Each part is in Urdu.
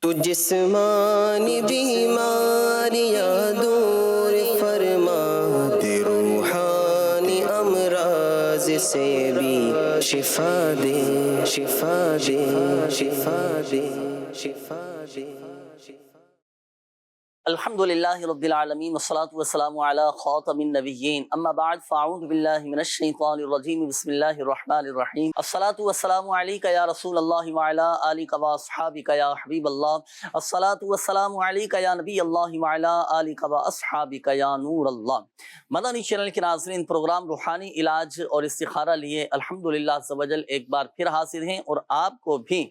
تو جسمانی بیماریاں دور فرما دے، روحانی امراض سے بھی شفا دے، شفا دے، شفا دے، شفا دے۔ الحمد للہ رب العالمین والصلاة والسلام علی خاتم النبیین، اما بعد فاعوذ باللہ من الشیطان الرجیم، بسم اللہ الرحمن الرحیم۔ الصلاة والسلام علیک یا رسول اللہ وعلی آلک واصحابک یا حبیب اللہ، الصلاة والسلام علیک یا نبی اللہ وعلی آلک واصحابک یا نور اللہ۔ مدنی چینل کے ناظرین، پروگرام روحانی علاج اور استخارہ لیے الحمدللہ عز و جل ایک بار پھر حاضر ہیں اور آپ کو بھی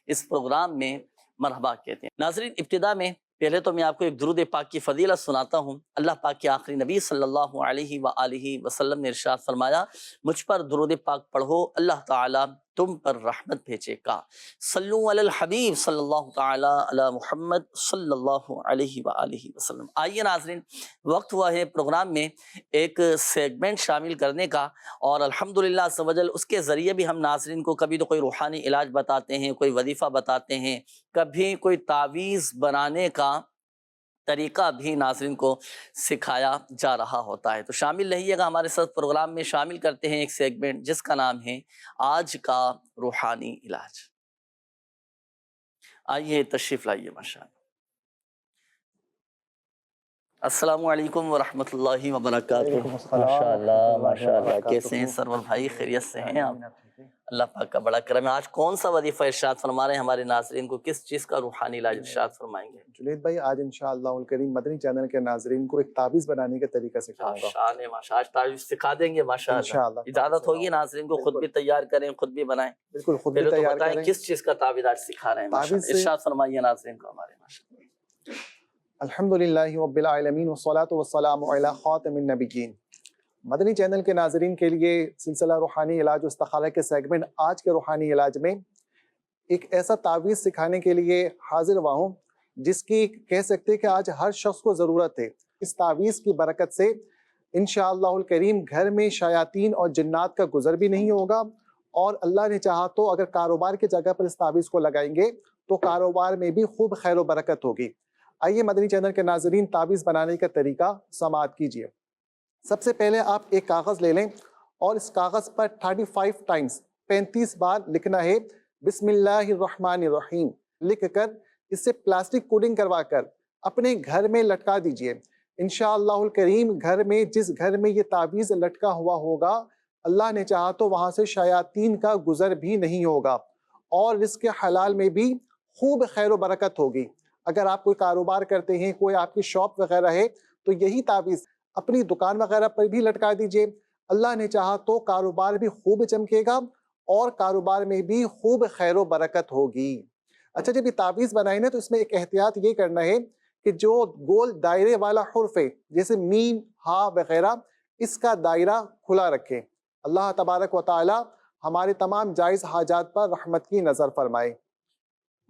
اس پروگرام میں مرحبا کہتے ہیں۔ ناظرین، ابتدا میں پہلے تو میں آپ کو ایک درود پاک کی فضیلت سناتا ہوں۔ اللہ پاک کے آخری نبی صلی اللہ علیہ وآلہ وسلم نے ارشاد فرمایا، مجھ پر درود پاک پڑھو، اللہ تعالیٰ تم پر رحمت بھیجے گا۔ صلو علی الحبیب صلی اللہ تعالیٰ علی محمد صلی اللہ علیہ وآلہ وسلم۔ آئیے ناظرین، وقت ہوا ہے پروگرام میں ایک سیگمنٹ شامل کرنے کا، اور الحمدللہ عز و جل اس کے ذریعے بھی ہم ناظرین کو کبھی تو کوئی روحانی علاج بتاتے ہیں، کوئی وظیفہ بتاتے ہیں، کبھی کوئی تعویذ بنانے کا طریقہ بھی ناظرین کو سکھایا جا رہا ہوتا ہے۔ تو شامل رہیے گا ہمارے ساتھ، پروگرام میں شامل کرتے ہیں ایک سیگمنٹ جس کا نام ہے آج کا روحانی علاج۔ آئیے تشریف لائیے ماشاءاللہ۔ السلام علیکم ورحمۃ اللہ وبرکاتہ۔ ماشاءاللہ ماشاءاللہ، کیسے ہیں سرور بھائی؟ خیریت سے ہیں آپ؟ اللہ پاک کا بڑا کرم ہے۔ آج کون سا وظیفہ ارشاد فرما رہے ہیں ہمارے ناظرین کو؟ کس چیز کا روحانی علاج ارشاد فرمائیں گے؟ جنید بھائی، آج انشاءاللہ الکریم مدنی چینل کے ناظرین کو ایک تعویذ بنانے کا طریقہ سکھاؤں گا۔ ماشاءاللہ، آج تعویذ سکھا دیں گے ماشاءاللہ۔ اجازت ہوگی ناظرین کو خود بھی تیار کریں، خود بھی بنائیں؟ بالکل، خود بھی پہلے تو تیار بتائیں کریں۔ کس چیز کا تعویذ آج سکھا رہے ہیں ماشاءاللہ، ارشاد فرمائیے ناظرین کو ہمارے ماشاءاللہ۔ الحمدللہ رب العالمین والصلاة والسلام علی خاتم النبیین۔ مدنی چینل کے ناظرین کے لیے سلسلہ روحانی علاج و استخارہ کے سیگمنٹ آج کے روحانی علاج میں ایک ایسا تعویذ سکھانے کے لیے حاضر ہوا ہوں جس کی کہہ سکتے کہ آج ہر شخص کو ضرورت ہے۔ اس تعویذ کی برکت سے انشاءاللہ الکریم گھر میں شیاطین اور جنات کا گزر بھی نہیں ہوگا، اور اللہ نے چاہا تو اگر کاروبار کی جگہ پر اس تعویذ کو لگائیں گے تو کاروبار میں بھی خوب خیر و برکت ہوگی۔ آئیے مدنی چینل کے ناظرین، تعویذ بنانے کا طریقہ سماعت کیجیے۔ سب سے پہلے آپ ایک کاغذ لے لیں اور اس کاغذ پر 35 ٹائمز 35 بار لکھنا ہے بسم اللہ الرحمن الرحیم لکھ کر اسے پلاسٹک کوٹنگ کروا کر اپنے گھر میں لٹکا دیجئے۔ انشاءاللہ الکریم گھر میں جس گھر میں یہ تعویذ لٹکا ہوا ہوگا، اللہ نے چاہا تو وہاں سے شیاطین کا گزر بھی نہیں ہوگا، اور رزق حلال میں بھی خوب خیر و برکت ہوگی۔ اگر آپ کوئی کاروبار کرتے ہیں، کوئی آپ کی شاپ وغیرہ ہے، تو یہی تعویذ اپنی دکان وغیرہ پر بھی لٹکا دیجئے۔ اللہ نے چاہا تو کاروبار بھی خوب چمکے گا اور کاروبار میں بھی خوب خیر و برکت ہوگی۔ اچھا، جب یہ تعویذ بنائیں نا تو اس میں ایک احتیاط یہ کرنا ہے کہ جو گول دائرے والا حرف ہے جیسے میم، ہا وغیرہ، اس کا دائرہ کھلا رکھیں۔ اللہ تبارک و تعالی ہمارے تمام جائز حاجات پر رحمت کی نظر فرمائے۔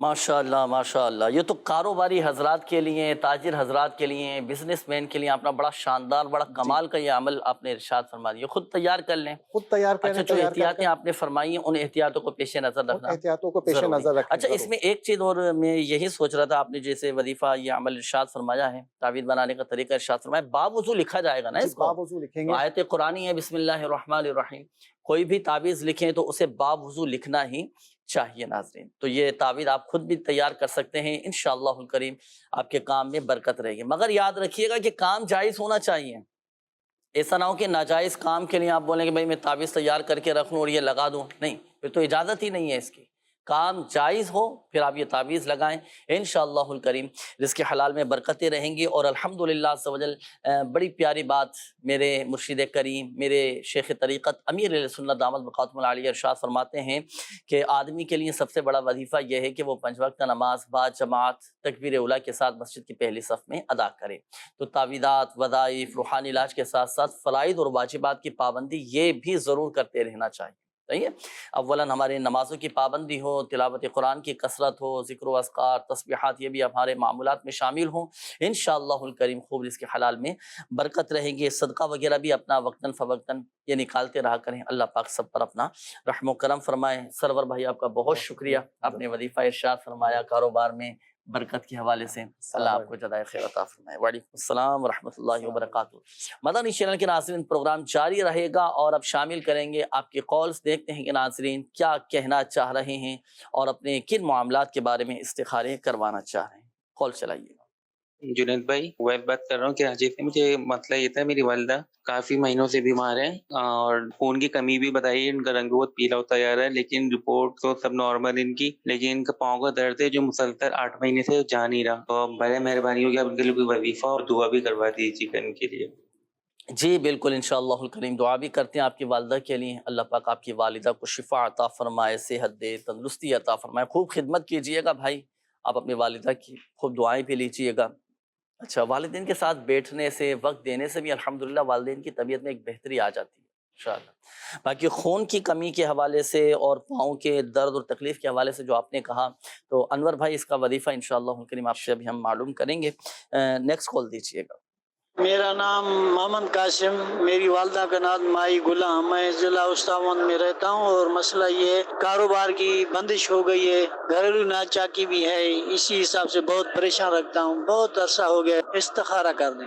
ماشاءاللہ ماشاءاللہ، یہ تو کاروباری حضرات کے لیے، تاجر حضرات کے لیے، بزنس مین کے لیے اپنا بڑا شاندار، بڑا کمال کا یہ عمل آپ نے ارشاد فرما دیا۔ خود تیار کر لیں، خود تیار کریں۔ اچھا، جو احتیاطیں آپ نے فرمائی ہیں ان احتیاطوں کو پیش نظر رکھنا، احتیاطوں کو پیش نظر رکھنا۔ اچھا، اس میں ایک چیز اور میں یہی سوچ رہا تھا، آپ نے جیسے وظیفہ یہ عمل ارشاد فرمایا ہے، تعویذ بنانے کا طریقہ ارشاد فرمایا، باوضو لکھا جائے گا نا اس کو؟ باوضو لکھیں گے۔ آیت قرآنی ہے بسم اللہ الرحمن الرحیم، کوئی بھی تعویذ لکھیں تو اسے باوضو لکھنا ہی چاہیے ناظرین۔ تو یہ تعویذ آپ خود بھی تیار کر سکتے ہیں، انشاءاللہ الکریم آپ کے کام میں برکت رہے گی، مگر یاد رکھیے گا کہ کام جائز ہونا چاہیے۔ ایسا نہ ہو کہ ناجائز کام کے لیے آپ بولیں کہ بھائی میں تعویذ تیار کر کے رکھ لوں اور یہ لگا دوں، نہیں، پھر تو اجازت ہی نہیں ہے اس کی۔ کام جائز ہو پھر آپ یہ تعویذ لگائیں، انشاءاللہ الکریم رزق حلال میں برکتیں رہیں گی۔ اور الحمدللہ عز و جل بڑی پیاری بات میرے مرشد کریم، میرے شیخ طریقت امیر اہل سنت دامت بقاتم العالیہ ارشاد فرماتے ہیں کہ آدمی کے لیے سب سے بڑا وظیفہ یہ ہے کہ وہ 5 وقت نماز با جماعت تکبیر اولیٰ کے ساتھ مسجد کی پہلی صف میں ادا کرے۔ تو تعویذات، وظائف، روحانی علاج کے ساتھ ساتھ فرائض اور واجبات کی پابندی یہ بھی ضرور کرتے رہنا چاہیے۔ صحیح ہے، اولاً ہمارے نمازوں کی پابندی ہو، تلاوت قرآن کی کثرت ہو، ذکر و اذکار، تسبیحات، یہ بھی ہمارے معمولات میں شامل ہوں، انشاءاللہ الکریم خوب رزق حلال میں برکت رہے گی۔ صدقہ وغیرہ بھی اپنا وقتاً فوقتاً یہ نکالتے رہا کریں، اللہ پاک سب پر اپنا رحم و کرم فرمائے۔ سرور بھائی آپ کا بہت شکریہ، آپ نے وظیفہ ارشاد فرمایا، کاروبار میں برکت کے حوالے سے اللہ آپ کو جزائے خیر عطا فرمائے۔ وعلیکم السلام ورحمۃ اللہ وبرکاتہ۔ مدنی چینل کے ناظرین، پروگرام جاری رہے گا اور اب شامل کریں گے آپ کے کالز۔ دیکھتے ہیں کہ ناظرین کیا کہنا چاہ رہے ہیں اور اپنے کن معاملات کے بارے میں استخارے کروانا چاہ رہے ہیں۔ کال چلائیے۔ جنید بھائی، ویب بات کر رہا ہوں۔ کراچی سے مجھے مسئلہ یہ تھا، میری والدہ کافی مہینوں سے بیمار ہیں اور خون کی کمی بھی بتائی، ان کا رنگ بہت پیلا ہوتا جا رہا ہے، لیکن رپورٹ تو سب نارمل ان کی، لیکن ان کا پاؤں کا درد ہے جو مسلسل 8 مہینے سے جا نہیں رہا۔ تو بڑے مہربانی ہوگی آپ ان کے لیے کوئی وظیفہ اور دعا بھی کروا دیجیے ان کے لیے۔ جی بالکل، انشاءاللہ الکریم دعا بھی کرتے ہیں آپ کی والدہ کے لیے۔ اللہ پاک آپ کی والدہ کو شفا عطا فرمائے، صحت دے، تندرستی عطا فرمائے۔ خوب خدمت کیجئے گا بھائی، آپ اپنی والدہ کی خوب دعائیں بھی لیجئے گا۔ اچھا، والدین کے ساتھ بیٹھنے سے، وقت دینے سے بھی الحمدللہ والدین کی طبیعت میں ایک بہتری آ جاتی ہے انشاءاللہ۔ باقی خون کی کمی کے حوالے سے اور پاؤں کے درد اور تکلیف کے حوالے سے جو آپ نے کہا، تو انور بھائی اس کا وظیفہ انشاءاللہ الکریم آپ سے ابھی ہم معلوم کریں گے۔ نیکسٹ کال دیجئے گا۔ میرا نام محمد قاسم، میری والدہ کا نام مائی غلام، میں ضلع استاون میں رہتا ہوں، اور مسئلہ یہ ہے کاروبار کی بندش ہو گئی ہے، گھریلو ناچاکی بھی ہے، اسی حساب سے بہت پریشان رکھتا ہوں، بہت عرصہ ہو گیا استخارہ کر دیں۔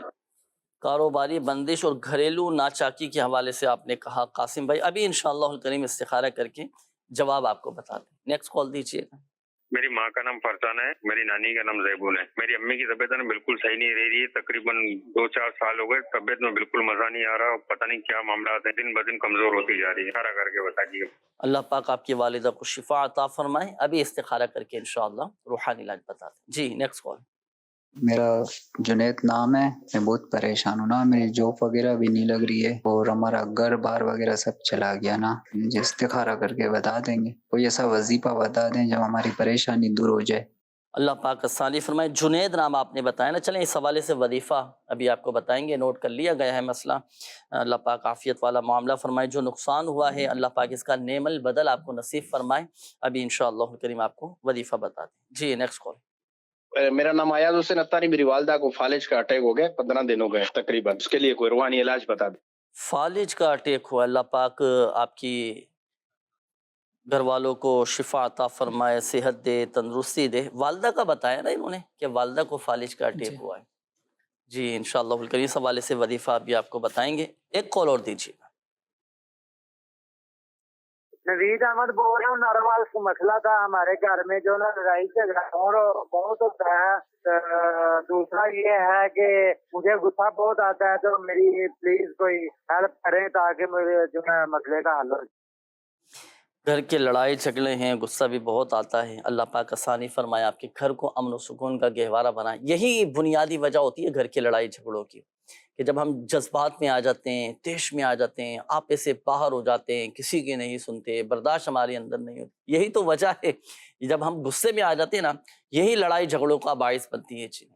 کاروباری بندش اور گھریلو ناچاکی کے حوالے سے آپ نے کہا قاسم بھائی، ابھی انشاءاللہ الکریم استخارہ کر کے جواب آپ کو بتا دیں۔ نیکسٹ کال دیجئے گا۔ میری ماں کا نام فرزانہ ہے، میری نانی کا نام زیبون ہے۔ میری امی کی طبیعت بالکل صحیح نہیں رہ رہی ہے، تقریباً 2-4 سال ہو گئے، طبیعت میں بالکل مزہ نہیں آ رہا، پتہ نہیں کیا معاملات ہیں، دن بدن کمزور ہوتی جا رہی ہے، سارا کر کے بتا دیجیے۔ اللہ پاک آپ کی والدہ کو شفا عطا فرمائے، ابھی استخارہ کر کے انشاءاللہ روحانی علاج بتا دیں۔ جی نیکسٹ کال۔ میرا جنید نام ہے، میں بہت پریشان ہوں نا، میری جاب وغیرہ بھی نہیں لگ رہی ہے اور ہمارا گھر بار وغیرہ سب چلا گیا نا، مجھے استخارہ کر کے بتا دیں گے، کوئی ایسا وظیفہ بتا دیں جو ہماری پریشانی دور ہو جائے۔ اللہ پاک آسانی فرمائے۔ جنید نام آپ نے بتایا نا، چلیں اس حوالے سے وظیفہ ابھی آپ کو بتائیں گے، نوٹ کر لیا گیا ہے مسئلہ۔ اللہ پاک عافیت والا معاملہ فرمائے، جو نقصان ہوا ہے اللہ پاک اس کا نعم البدل آپ کو نصیب فرمائے، ابھی انشاءاللہ الکریم آپ کو وظیفہ بتا دیں۔ جی نیکسٹ کال۔ میرا نام ایاز حسین اتاری، میری والدہ کو فالج کا اٹیک ہو گیا، 15 دن ہو گئے تقریباً، اس کے لیے کوئی روحانی علاج بتا دیں۔ فالج کا اٹیک ہوا، اللہ پاک آپ کی گھر والوں کو شفا عطا فرمائے، صحت دے، تندرستی دے۔ والدہ کا بتایا نا انہوں نے کہ والدہ کو فالج کا اٹیک ہوا ہے۔ جی انشاءاللہ الکریم اس حوالے سے وظیفہ بھی آپ کو بتائیں گے۔ ایک کال اور دیجیے گا۔ نوید احمد بول رہا ہوں، ناروال سے مسئلہ تھا ہمارے گھر میں جو نا لڑائی جھگڑا اور بہت ہوتا ہے۔ دوسرا یہ ہے کہ مجھے غصہ بہت آتا ہے، تو میری پلیز کوئی ہیلپ کریں تاکہ میرے جو ہے مسئلے کا حل ہو۔ گھر کے لڑائی جھگڑے ہیں، غصہ بھی بہت آتا ہے، اللہ پاک آسانی فرمائے، آپ کے گھر کو امن و سکون کا گہوارہ بنائے۔ یہی بنیادی وجہ ہوتی ہے گھر کے لڑائی جھگڑوں کی، کہ جب ہم جذبات میں آ جاتے ہیں، طیش میں آ جاتے ہیں، آپے سے باہر ہو جاتے ہیں، کسی کی نہیں سنتے، برداشت ہمارے اندر نہیں ہوتی۔ یہی تو وجہ ہے، جب ہم غصے میں آ جاتے ہیں نا، یہی لڑائی جھگڑوں کا باعث بنتی ہے چیزیں۔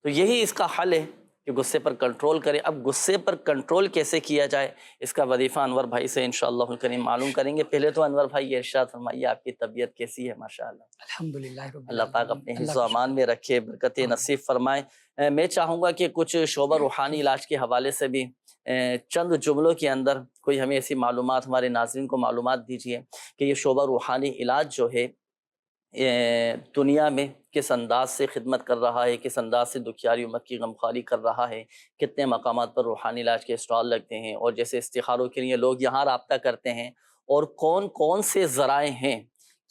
تو یہی اس کا حل ہے کہ غصے پر کنٹرول کریں۔ اب غصے پر کنٹرول کیسے کیا جائے، اس کا وظیفہ انور بھائی سے انشاءاللہ الکریم معلوم کریں گے۔ پہلے تو انور بھائی یہ ارشاد فرمائیے، آپ کی طبیعت کیسی ہے؟ ماشاءاللہ الحمدللہ رب اللہ پاک اپنے العالمین، حفظ و امان میں رکھے، برکت نصیب فرمائے۔ میں چاہوں گا کہ کچھ شعبہ روحانی علاج کے حوالے سے بھی چند جملوں کے اندر کوئی ہمیں ایسی معلومات، ہمارے ناظرین کو معلومات دیجیے کہ یہ شعبہ روحانی علاج جو ہے دنیا میں کس انداز سے خدمت کر رہا ہے، کس انداز سے دکھیاری امت کی غمخواری کر رہا ہے، کتنے مقامات پر روحانی علاج کے اسٹال لگتے ہیں، اور جیسے استخاروں کے لیے لوگ یہاں رابطہ کرتے ہیں، اور کون کون سے ذرائع ہیں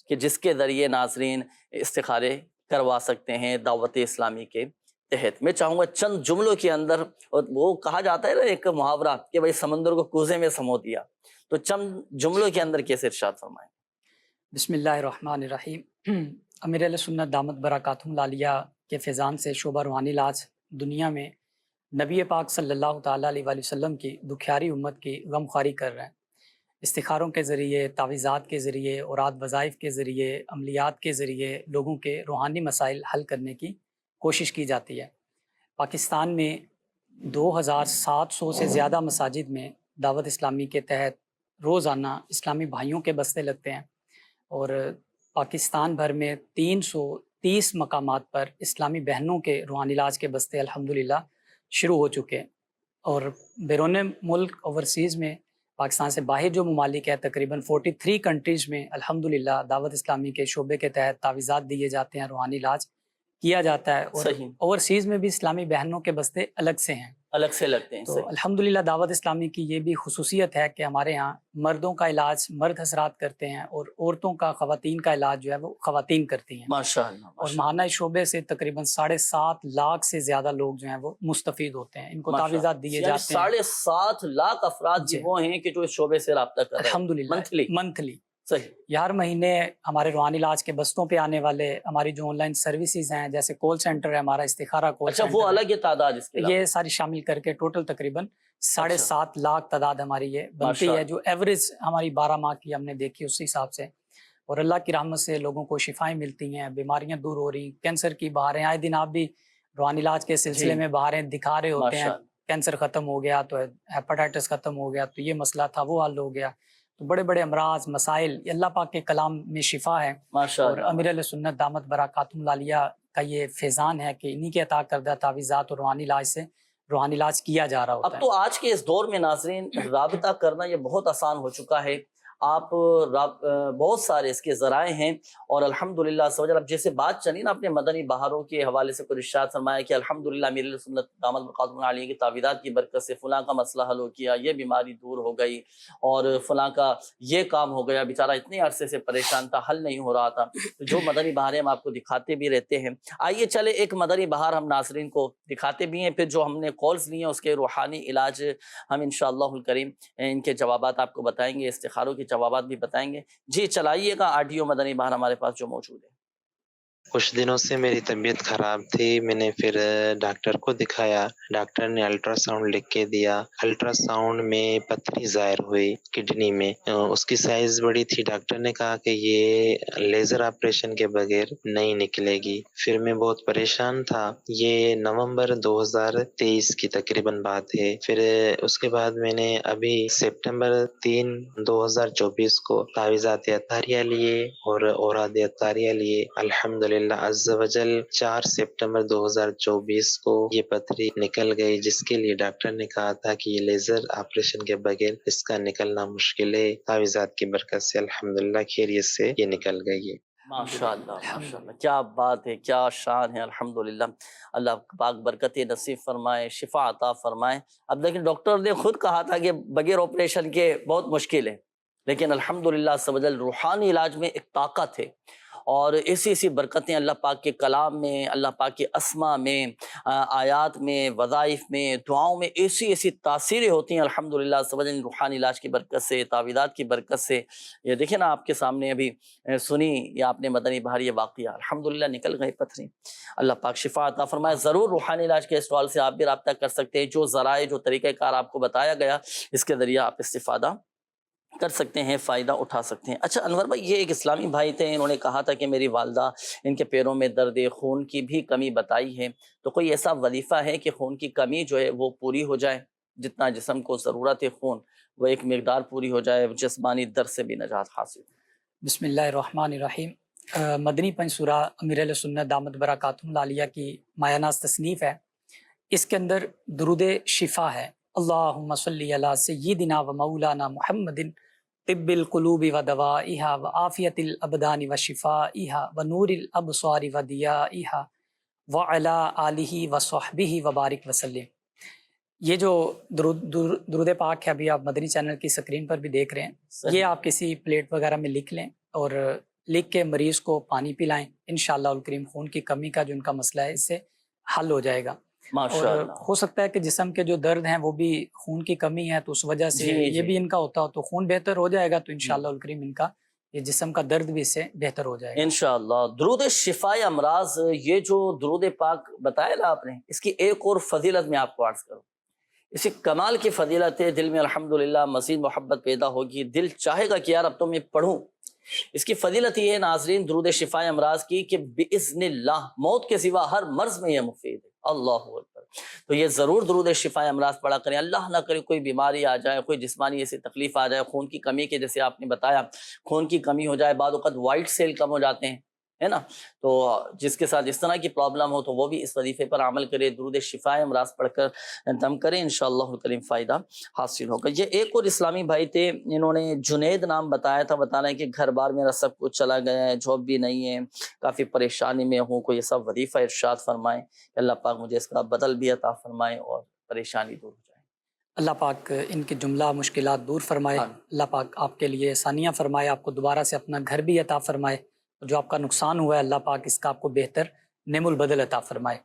کہ جس کے ذریعے ناظرین استخارے کروا سکتے ہیں دعوت اسلامی کے تحت۔ میں چاہوں گا چند جملوں کے اندر، اور وہ کہا جاتا ہے نا ایک محاورہ کہ بھائی سمندر کو کوزے میں سمو دیا، تو چند جملوں کے اندر کیسے ارشاد فرمائیں؟ بسم اللہ الرحمن الرحیم۔ امیر اہل سنت دامت برکاتہم العالیہ کے فیضان سے شعبہ روحانی علاج دنیا میں نبی پاک صلی اللہ تعالیٰ علیہ وآلہ وسلم کی دکھیاری امت کی غمخواری کر رہے ہیں۔ استخاروں کے ذریعے، تعویذات کے ذریعے، اوراد وظائف کے ذریعے، عملیات کے ذریعے لوگوں کے روحانی مسائل حل کرنے کی کوشش کی جاتی ہے۔ پاکستان میں 2700 سے زیادہ مساجد میں دعوت اسلامی کے تحت روزانہ اسلامی بھائیوں کے بستے لگتے ہیں، اور پاکستان بھر میں 330 مقامات پر اسلامی بہنوں کے روحانی علاج کے بستے الحمدللہ شروع ہو چکے ہیں۔ اور بیرون ملک اوورسیز میں پاکستان سے باہر جو ممالک ہیں، تقریباً 43 کنٹریز میں الحمدللہ دعوت اسلامی کے شعبے کے تحت تعویذات دیے جاتے ہیں، روحانی علاج کیا جاتا ہے، اور صحیح، اوورسیز میں بھی اسلامی بہنوں کے بستے الگ سے ہیں۔ الگ سے لگتے ہیں، تو صحیح، الحمدللہ دعوت اسلامی کی یہ بھی خصوصیت ہے کہ ہمارے ہاں مردوں کا علاج مرد حضرات کرتے ہیں، اور عورتوں کا خواتین کا علاج جو ہے وہ خواتین کرتی ہیں، ماشاء اللہ، اور ماشاء اللہ، ماہانہ شعبے سے تقریباً 7.5 لاکھ سے زیادہ لوگ جو ہیں وہ مستفید ہوتے ہیں، ان کو ماشاء اللہ۔ تعویذات دیے یعنی جاتے ہیں 7.5 لاکھ افراد جی، وہ ہیں کہ جو اس شعبے سے رابطہ کر رہے ہیں الحمدللہ منتھلی، منتھلی۔ صحیح، یہ ہر مہینے ہمارے روحانی علاج کے بستوں پہ آنے والے ہماری جو آن لائن سروسز ہیں، جیسے کال سینٹر ہے ہمارا، استخارہ کال اچھا سینٹر وہ ہے، الگ یہ تعداد اس کے علاوہ، یہ ساری شامل کر کے ٹوٹل تقریباً اچھا 7.5 لاکھ تعداد ہماری یہ بنتی ماشاء ہے، اللہ، جو ایوریج ہماری 12 ماہ کی ہم نے دیکھی اسی حساب سے، اور اللہ کی رحمت سے لوگوں کو شفائیں ملتی ہیں، بیماریاں دور ہو رہی، کینسر کی بہاریں آئے دن آپ بھی روحانی علاج کے سلسلے جی میں بہاریں دکھا رہے ہوتے ہیں، ماشاء اللہ، کینسر ختم ہو گیا تو ہیپاٹائٹس ختم ہو گیا تو یہ مسئلہ تھا وہ حل ہو گیا، تو بڑے بڑے امراض مسائل یہ اللہ پاک کے کلام میں شفا ہے، ماشاء اور اللہ، امیر علیہ سنت دامت برکاتہم العالیہ کا یہ فیضان ہے کہ انہی کے عطا کردہ تعویذات اور روحانی علاج سے روحانی علاج کیا جا رہا ہوتا اب ہے۔ تو آج کے اس دور میں ناظرین رابطہ کرنا یہ بہت آسان ہو چکا ہے، آپ بہت سارے اس کے ذرائع ہیں، اور الحمدللہ سمجھ اب جیسے بات چلی نا اپنے مدنی بہاروں کے حوالے سے کوئی ارشاد فرمایا کہ الحمدللہ میرے لیے سنت دامت برکاتہم العالیہ کی تعویذات کی برکت سے فلاں کا مسئلہ حل ہو گیا، یہ بیماری دور ہو گئی، اور فلاں کا یہ کام ہو گیا، بیچارہ اتنے عرصے سے پریشان تھا، حل نہیں ہو رہا تھا۔ تو جو مدنی بہاریں ہم آپ کو دکھاتے بھی رہتے ہیں، آئیے چلے ایک مدنی بہار ہم ناظرین کو دکھاتے بھی ہیں، پھر جو ہم نے کالز لی ہیں اس کے روحانی علاج ہم انشاءاللہ الکریم ان کے جوابات آپ کو بتائیں گے، استخاروں کے جوابات بھی بتائیں گے۔ جی چلائیے گا آڈیو مدنی بہار ہمارے پاس جو موجود ہے۔ کچھ دنوں سے میری طبیعت خراب تھی، میں نے پھر ڈاکٹر کو دکھایا، ڈاکٹر نے الٹرا ساؤنڈ لکھ کے دیا، الٹرا ساؤنڈ میں پتھری ظاہر ہوئی کڈنی میں، اس کی سائز بڑی تھی، ڈاکٹر نے کہا کہ یہ لیزر آپریشن کے بغیر نہیں نکلے گی۔ پھر میں بہت پریشان تھا، یہ نومبر 2023 کی تقریباً بات ہے۔ پھر اس کے بعد میں نے ابھی سپٹمبر 3 2024 کو تعویذات اطہاریہ لیے اور اوراد اطہاریہ لیے، الحمدللہ عز و جل 4 سپٹمبر 2024 کو یہ پتھری نکل گئی، جس کے لیے ڈاکٹر نے کہا تھا کہ یہ لیزر آپریشن کے بغیر اس کا نکلنا مشکل ہے، تعویذات کی برکت سے الحمدللہ خیریت سے یہ نکل گئی ہے۔ ماشاءاللہ ماشاءاللہ، کیا بات ہے، کیا شان ہے، الحمدللہ، اللہ پاک برکت نصیب فرمائے، شفا عطا فرمائے۔ اب لیکن ڈاکٹر نے خود کہا تھا کہ بغیر آپریشن کے بہت مشکل ہے، لیکن الحمدللہ عز و جل روحانی علاج میں ایک طاقت ہے، اور ایسی برکتیں اللہ پاک کے کلام میں، اللہ پاک کے اسما میں، آیات میں، وظائف میں، دعاؤں میں ایسی تاثیریں ہوتی ہیں الحمدللہ عز و جل روحانی علاج کی برکت سے، تعویذات کی برکت سے۔ یہ دیکھیں نا آپ کے سامنے ابھی سنی یا آپ نے مدنی بہار یہ واقعہ، الحمدللہ نکل گئے پتھری، اللہ پاک شفا عطا فرمائے۔ ضرور روحانی علاج کے اسٹال سے آپ بھی رابطہ کر سکتے ہیں، جو ذرائع جو طریقہ کار آپ کو بتایا گیا اس کے ذریعہ آپ استفادہ کر سکتے ہیں، فائدہ اٹھا سکتے ہیں۔ اچھا انور بھائی، یہ ایک اسلامی بھائی تھے، انہوں نے کہا تھا کہ میری والدہ ان کے پیروں میں درد، خون کی بھی کمی بتائی ہے، تو کوئی ایسا وظیفہ ہے کہ خون کی کمی جو ہے وہ پوری ہو جائے، جتنا جسم کو ضرورت ہے خون وہ ایک مقدار پوری ہو جائے، جسمانی درد سے بھی نجات حاصل؟ بسم اللہ الرحمن الرحیم۔ مدنی پنج سورہ امیر علیہ سنت دامت برکاتہم العالیہ کی مایہ ناز تصنیف ہے، اس کے اندر درود شفا ہے، اللہم صلی علی سیدنا و مولانا محمد طب القلوب و دوائہا و عافیت الابدان و شفائہا و نور الابصار و ضیائہا و علی آلہ و صحبہ و بارک وسلم۔ یہ جو درود پاک ہے ابھی آپ مدنی چینل کی سکرین پر بھی دیکھ رہے ہیں، یہ آپ کسی پلیٹ وغیرہ میں لکھ لیں اور لکھ کے مریض کو پانی پلائیں، انشاءاللہ الکریم خون کی کمی کا جو ان کا مسئلہ ہے اس سے حل ہو جائے گا۔ اور ہو سکتا ہے کہ جسم کے جو درد ہیں وہ بھی خون کی کمی ہے تو اس وجہ سے یہ بھی ان کا ہوتا ہو، تو خون بہتر ہو جائے گا تو انشاءاللہ الکریم ان کا یہ جسم کا درد بھی اس سے بہتر ہو جائے گا انشاءاللہ۔ درود شفا امراض، یہ جو درود پاک بتایا نا آپ نے، اس کی ایک اور فضیلت میں آپ کو عرض کروں، اسی کمال کی فضیلت ہے، دل میں الحمدللہ مزید محبت پیدا ہوگی، دل چاہے گا کہ یار اب تو میں پڑھوں۔ اس کی فضیلت یہ ہے ناظرین درود شفا امراض کی کہ باذن اللہ موت کے سوا ہر مرض میں یہ مفید ہے، اللہ اکبر۔ تو یہ ضرور درود شفا امراض پڑھا کریں، اللہ نہ کرے کوئی بیماری آ جائے، کوئی جسمانی ایسی تکلیف آ جائے، خون کی کمی کے جیسے آپ نے بتایا خون کی کمی ہو جائے، بعض اوقات وائٹ سیل کم ہو جاتے ہیں، ہے نا. تو جس کے ساتھ اس طرح کی پرابلم ہو تو وہ بھی اس وظیفے پر عمل کرے, درود شفا امراض پڑھ کر دم کریں, انشاءاللہ الکریم فائدہ حاصل ہوگا. یہ ایک اور اسلامی بھائی تھے, انہوں نے جنید نام بتایا تھا, بتا رہے ہیں کہ گھر بار میرا سب کچھ چلا گیا ہے, جاب بھی نہیں ہے, کافی پریشانی میں ہوں, کوئی ایسا وظیفہ ارشاد فرمائیں کہ اللہ پاک مجھے اس کا بدل بھی عطا فرمائیں اور پریشانی دور ہو جائے. اللہ پاک ان کی جملہ مشکلات دور فرمائے. اللہ پاک آپ کے لیے آسانیاں فرمائے, آپ کو دوبارہ سے اپنا گھر بھی عطا فرمائے, اور جو آپ کا نقصان ہوا ہے اللہ پاک اس کا آپ کو بہتر نعم البدل عطا فرمائے.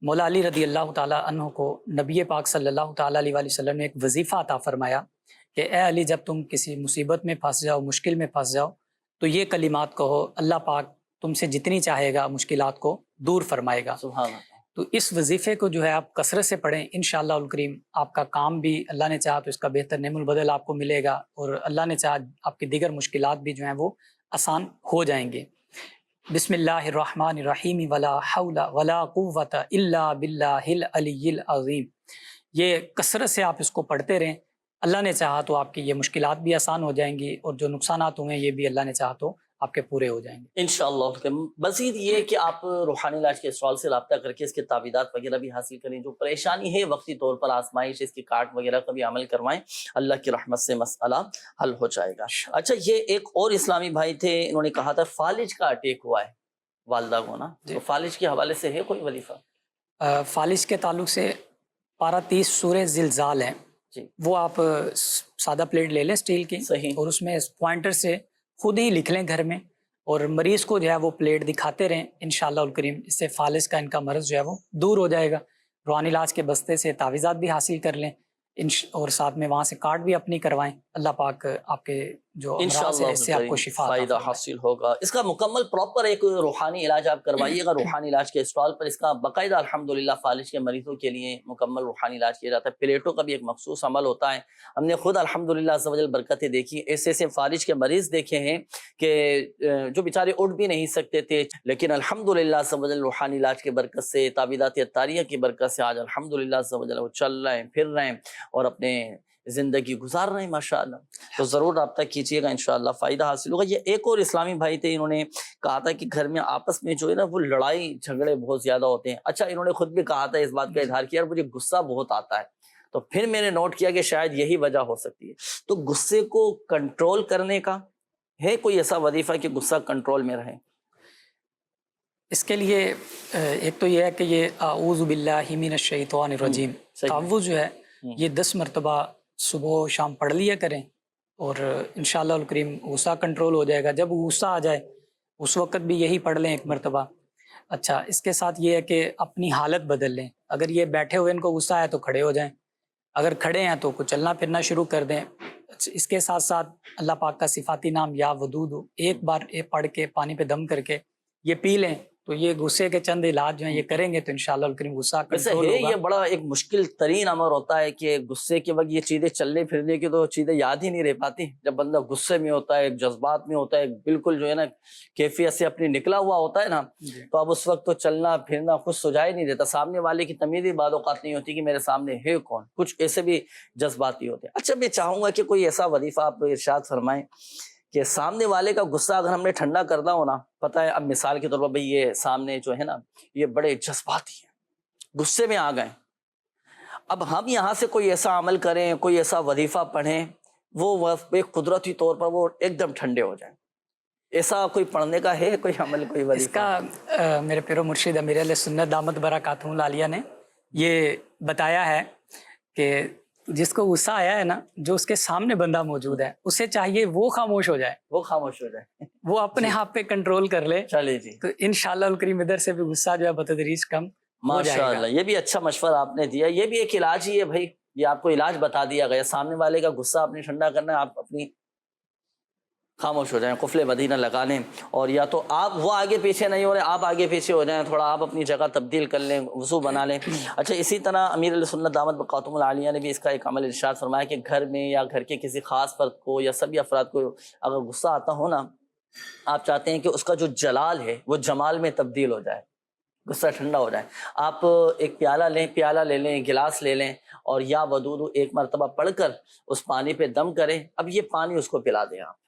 مولا علی رضی اللہ تعالیٰ عنہ کو نبی پاک صلی اللہ تعالیٰ علیہ وسلم نے ایک وظیفہ عطا فرمایا کہ اے علی, جب تم کسی مصیبت میں پھنس جاؤ, مشکل میں پھنس جاؤ, تو یہ کلمات کہو, اللہ پاک تم سے جتنی چاہے گا مشکلات کو دور فرمائے گا. سبحان اللہ. تو اس وظیفے کو جو ہے آپ کثرت سے پڑھیں, انشاءاللہ الکریم آپ کا کام بھی اللہ نے چاہا تو اس کا بہتر نعم البدل آپ کو ملے گا, اور اللہ نے چاہا آپ کی دیگر مشکلات بھی جو ہیں وہ آسان ہو جائیں گے. بسم اللہ الرحمن الرحیم ولا حول ولا قوت الا باللہ العلی العظیم. یہ کثرت سے آپ اس کو پڑھتے رہیں, اللہ نے چاہا تو آپ کی یہ مشکلات بھی آسان ہو جائیں گی, اور جو نقصانات ہوئے یہ بھی اللہ نے چاہا تو آپ کے پورے ہو جائیں گے انشاءاللہ. مزید یہ کہ آپ روحانی علاج کے اسٹال سے رابطہ کر کے اس کے تعویذات وغیرہ بھی حاصل کریں, جو پریشانی ہے وقتی طور پر آزمائش, اس کی کاٹ وغیرہ کا بھی عمل کروائیں, اللہ کی رحمت سے مسئلہ حل ہو جائے گا. اچھا, یہ ایک اور اسلامی بھائی تھے, انہوں نے کہا تھا فالج کا اٹیک ہوا ہے والدہ کو نا, تو فالج کے حوالے سے ہے کوئی وظیفہ؟ فالج کے تعلق سے پارہ 30 سورہ زلزال ہے, وہ آپ سادہ پلیٹ لے لیں اسٹیل کی, اور اس میں پوائنٹر سے خود ہی لکھ لیں گھر میں, اور مریض کو جو ہے وہ پلیٹ دکھاتے رہیں, انشاءاللہ الکریم اس سے فالج کا ان کا مرض جو ہے وہ دور ہو جائے گا. روحانی علاج کے بستے سے تعویذات بھی حاصل کر لیں, اور ساتھ میں وہاں سے کارڈ بھی اپنی کروائیں, اللہ پاک آپ کے جو امراض ہے اس سے آپ کو شفا فائدہ حاصل ہوگا. اس کا مکمل پراپر ایک روحانی علاج آپ کروائیے گا روحانی علاج کے اسٹال پر. اس کا باقاعدہ الحمدللہ فالج کے مریضوں کے لیے مکمل روحانی علاج کیا جاتا ہے. پلیٹوں کا بھی ایک مخصوص عمل ہوتا ہے, ہم نے خود الحمدللہ عز و جل برکتیں دیکھی, ایسے ایسے فالج کے مریض دیکھے ہیں کہ جو بیچارے اٹھ بھی نہیں سکتے تھے, لیکن الحمدللہ عز و جل روحانی علاج کی برکت سے, تعویذات عطاریہ کی برکت سے آج الحمدللہ عز و جل وہ چل رہے ہیں, پھر رہے ہیں, اور اپنے زندگی گزار رہے ہیں ماشاءاللہ. تو ضرور رابطہ کیجیے گا, انشاءاللہ فائدہ حاصل ہوگا. یہ ایک اور اسلامی بھائی تھے, انہوں نے کہا تھا کہ گھر میں آپس میں جو ہے نا وہ لڑائی جھگڑے بہت زیادہ ہوتے ہیں. اچھا, انہوں نے خود بھی کہا تھا, اس بات کا اظہار کیا, مجھے غصہ بہت آتا ہے. تو پھر میں نے نوٹ کیا کہ شاید یہی وجہ ہو سکتی ہے. تو غصے کو کنٹرول کرنے کا ہے کوئی ایسا وظیفہ کہ غصہ کنٹرول میں رہے؟ اس کے لیے ایک تو یہ ہے کہ یہ اعوذ باللہ من الشیطان الرجیم تعوذ جو ہے یہ 10 مرتبہ صبح و شام پڑھ لیا کریں, اور انشاءاللہ الکریم غصہ کنٹرول ہو جائے گا. جب غصہ آ جائے اس وقت بھی یہی پڑھ لیں 1 مرتبہ. اچھا, اس کے ساتھ یہ ہے کہ اپنی حالت بدل لیں. اگر یہ بیٹھے ہوئے ان کو غصہ آئے تو کھڑے ہو جائیں, اگر کھڑے ہیں تو کچھ چلنا پھرنا شروع کر دیں. اس کے ساتھ ساتھ اللہ پاک کا صفاتی نام یا ودود ایک بار پڑھ کے پانی پہ دم کر کے یہ پی لیں, تو یہ غصے کے چند علاج جو ہیں یہ کریں گے تو انشاءاللہ الکریم غصہ کنٹرول ہوگا. یہ بڑا ایک مشکل ترین امر ہوتا ہے کہ غصے کے وقت یہ چیزیں چلنے پھرنے کی تو چیزیں یاد ہی نہیں رہ پاتی. جب بندہ غصے میں ہوتا ہے, جذبات میں ہوتا ہے, بالکل جو ہے نا کیفیت سے اپنی نکلا ہوا ہوتا ہے نا, تو اب اس وقت تو چلنا پھرنا خود سجائی نہیں دیتا. سامنے والے کی تمیز ہی بعض اوقات نہیں ہوتی کہ میرے سامنے ہے کون, کچھ ایسے بھی جذباتی ہوتے ہیں. اچھا, میں چاہوں گا کہ کوئی ایسا وظیفہ آپ ارشاد فرمائیں کہ سامنے والے کا غصہ اگر ہم نے ٹھنڈا کرنا ہو نا, پتہ ہے اب مثال کے طور پر بھئی یہ سامنے جو ہے نا یہ بڑے جذباتی ہیں, غصے میں آ گئے, اب ہم یہاں سے کوئی ایسا عمل کریں, کوئی ایسا وظیفہ پڑھیں وہ ایک قدرتی طور پر وہ ایک دم ٹھنڈے ہو جائیں, ایسا کوئی پڑھنے کا ہے کوئی عمل, کوئی وظیفہ؟ اس کا میرے پیر و مرشد امیر اہل سنت دامت برکاتہم العالیہ نے یہ بتایا ہے کہ جس کو غصہ آیا ہے نا, جو اس کے سامنے بندہ موجود ہے اسے چاہیے وہ خاموش ہو جائے, وہ خاموش ہو جائے, وہ اپنے آپ پہ کنٹرول کر لے. چلے جی, تو انشاءاللہ الکریم ادھر سے بھی غصہ جو ہے بتدریج کم ہو جائے گا. ماشاءاللہ, یہ بھی اچھا مشورہ آپ نے دیا. یہ بھی ایک علاج ہی ہے بھائی, یہ آپ کو علاج بتا دیا گیا. سامنے والے کا غصہ اپنی ٹھنڈا کرنا ہے, آپ اپنی خاموش ہو جائیں, قفل مدینہ لگا لیں, اور یا تو آپ وہ آگے پیچھے نہیں ہو رہے, آپ آگے پیچھے ہو جائیں, تھوڑا آپ اپنی جگہ تبدیل کر لیں, وضو بنا لیں. اچھا, اسی طرح امیر علیہ سنت دامت برکاتہم العالیہ نے بھی اس کا ایک عمل ارشاد فرمایا کہ گھر میں یا گھر کے کسی خاص فرد کو یا سبھی افراد کو اگر غصہ آتا ہو نا, آپ چاہتے ہیں کہ اس کا جو جلال ہے وہ جمال میں تبدیل ہو جائے, غصہ ٹھنڈا ہو جائے, آپ ایک پیالہ لے لیں, گلاس لے لیں, اور یا ودود 1 مرتبہ پڑھ کر اس پانی پہ دم کریں. اب یہ پانی اس کو پلا دیں آپ,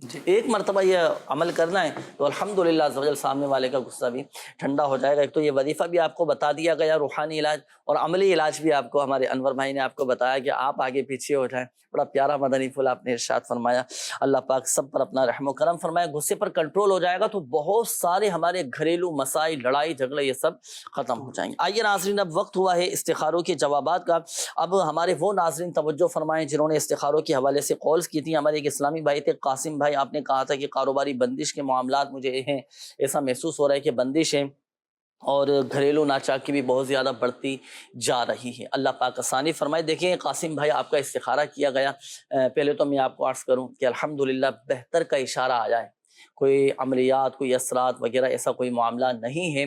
ایک مرتبہ یہ عمل کرنا ہے تو الحمدللہ عز و جل سامنے والے کا غصہ بھی ٹھنڈا ہو جائے گا. ایک تو یہ وظیفہ بھی آپ کو بتا دیا گیا, روحانی علاج, اور عملی علاج بھی آپ کو ہمارے انور بھائی نے آپ کو بتایا کہ آپ آگے پیچھے ہو جائیں. بڑا پیارا مدنی پھول آپ نے ارشاد فرمایا. اللہ پاک سب پر اپنا رحم و کرم فرمائے. غصے پر کنٹرول ہو جائے گا تو بہت سارے ہمارے گھریلو مسائل, لڑائی جھگڑے, یہ سب ختم ہو جائیں گے. آئیے ناظرین, اب وقت ہوا ہے استخاروں کے جوابات کا. اب ہمارے وہ ناظرین توجہ فرمائیں جنہوں نے استخاروں کے حوالے سے کالز کی تھی. ہمارے ایک اسلامی بھائی تھے قاسم بھائی, آپ نے کہا تھا کہ کاروباری بندش کے معاملات مجھے ہیں, ایسا محسوس ہو رہا ہے کہ بندش ہے اور گھریلو ناچاکی بھی بہت زیادہ بڑھتی جا رہی ہے. اللہ پاک آسانی فرمائے. دیکھیں قاسم بھائی, آپ کا استخارہ کیا گیا. پہلے تو میں آپ کو عرض کروں کہ الحمدللہ بہتر کا اشارہ آیا ہے. کوئی عملیات, کوئی اثرات وغیرہ ایسا کوئی معاملہ نہیں ہے.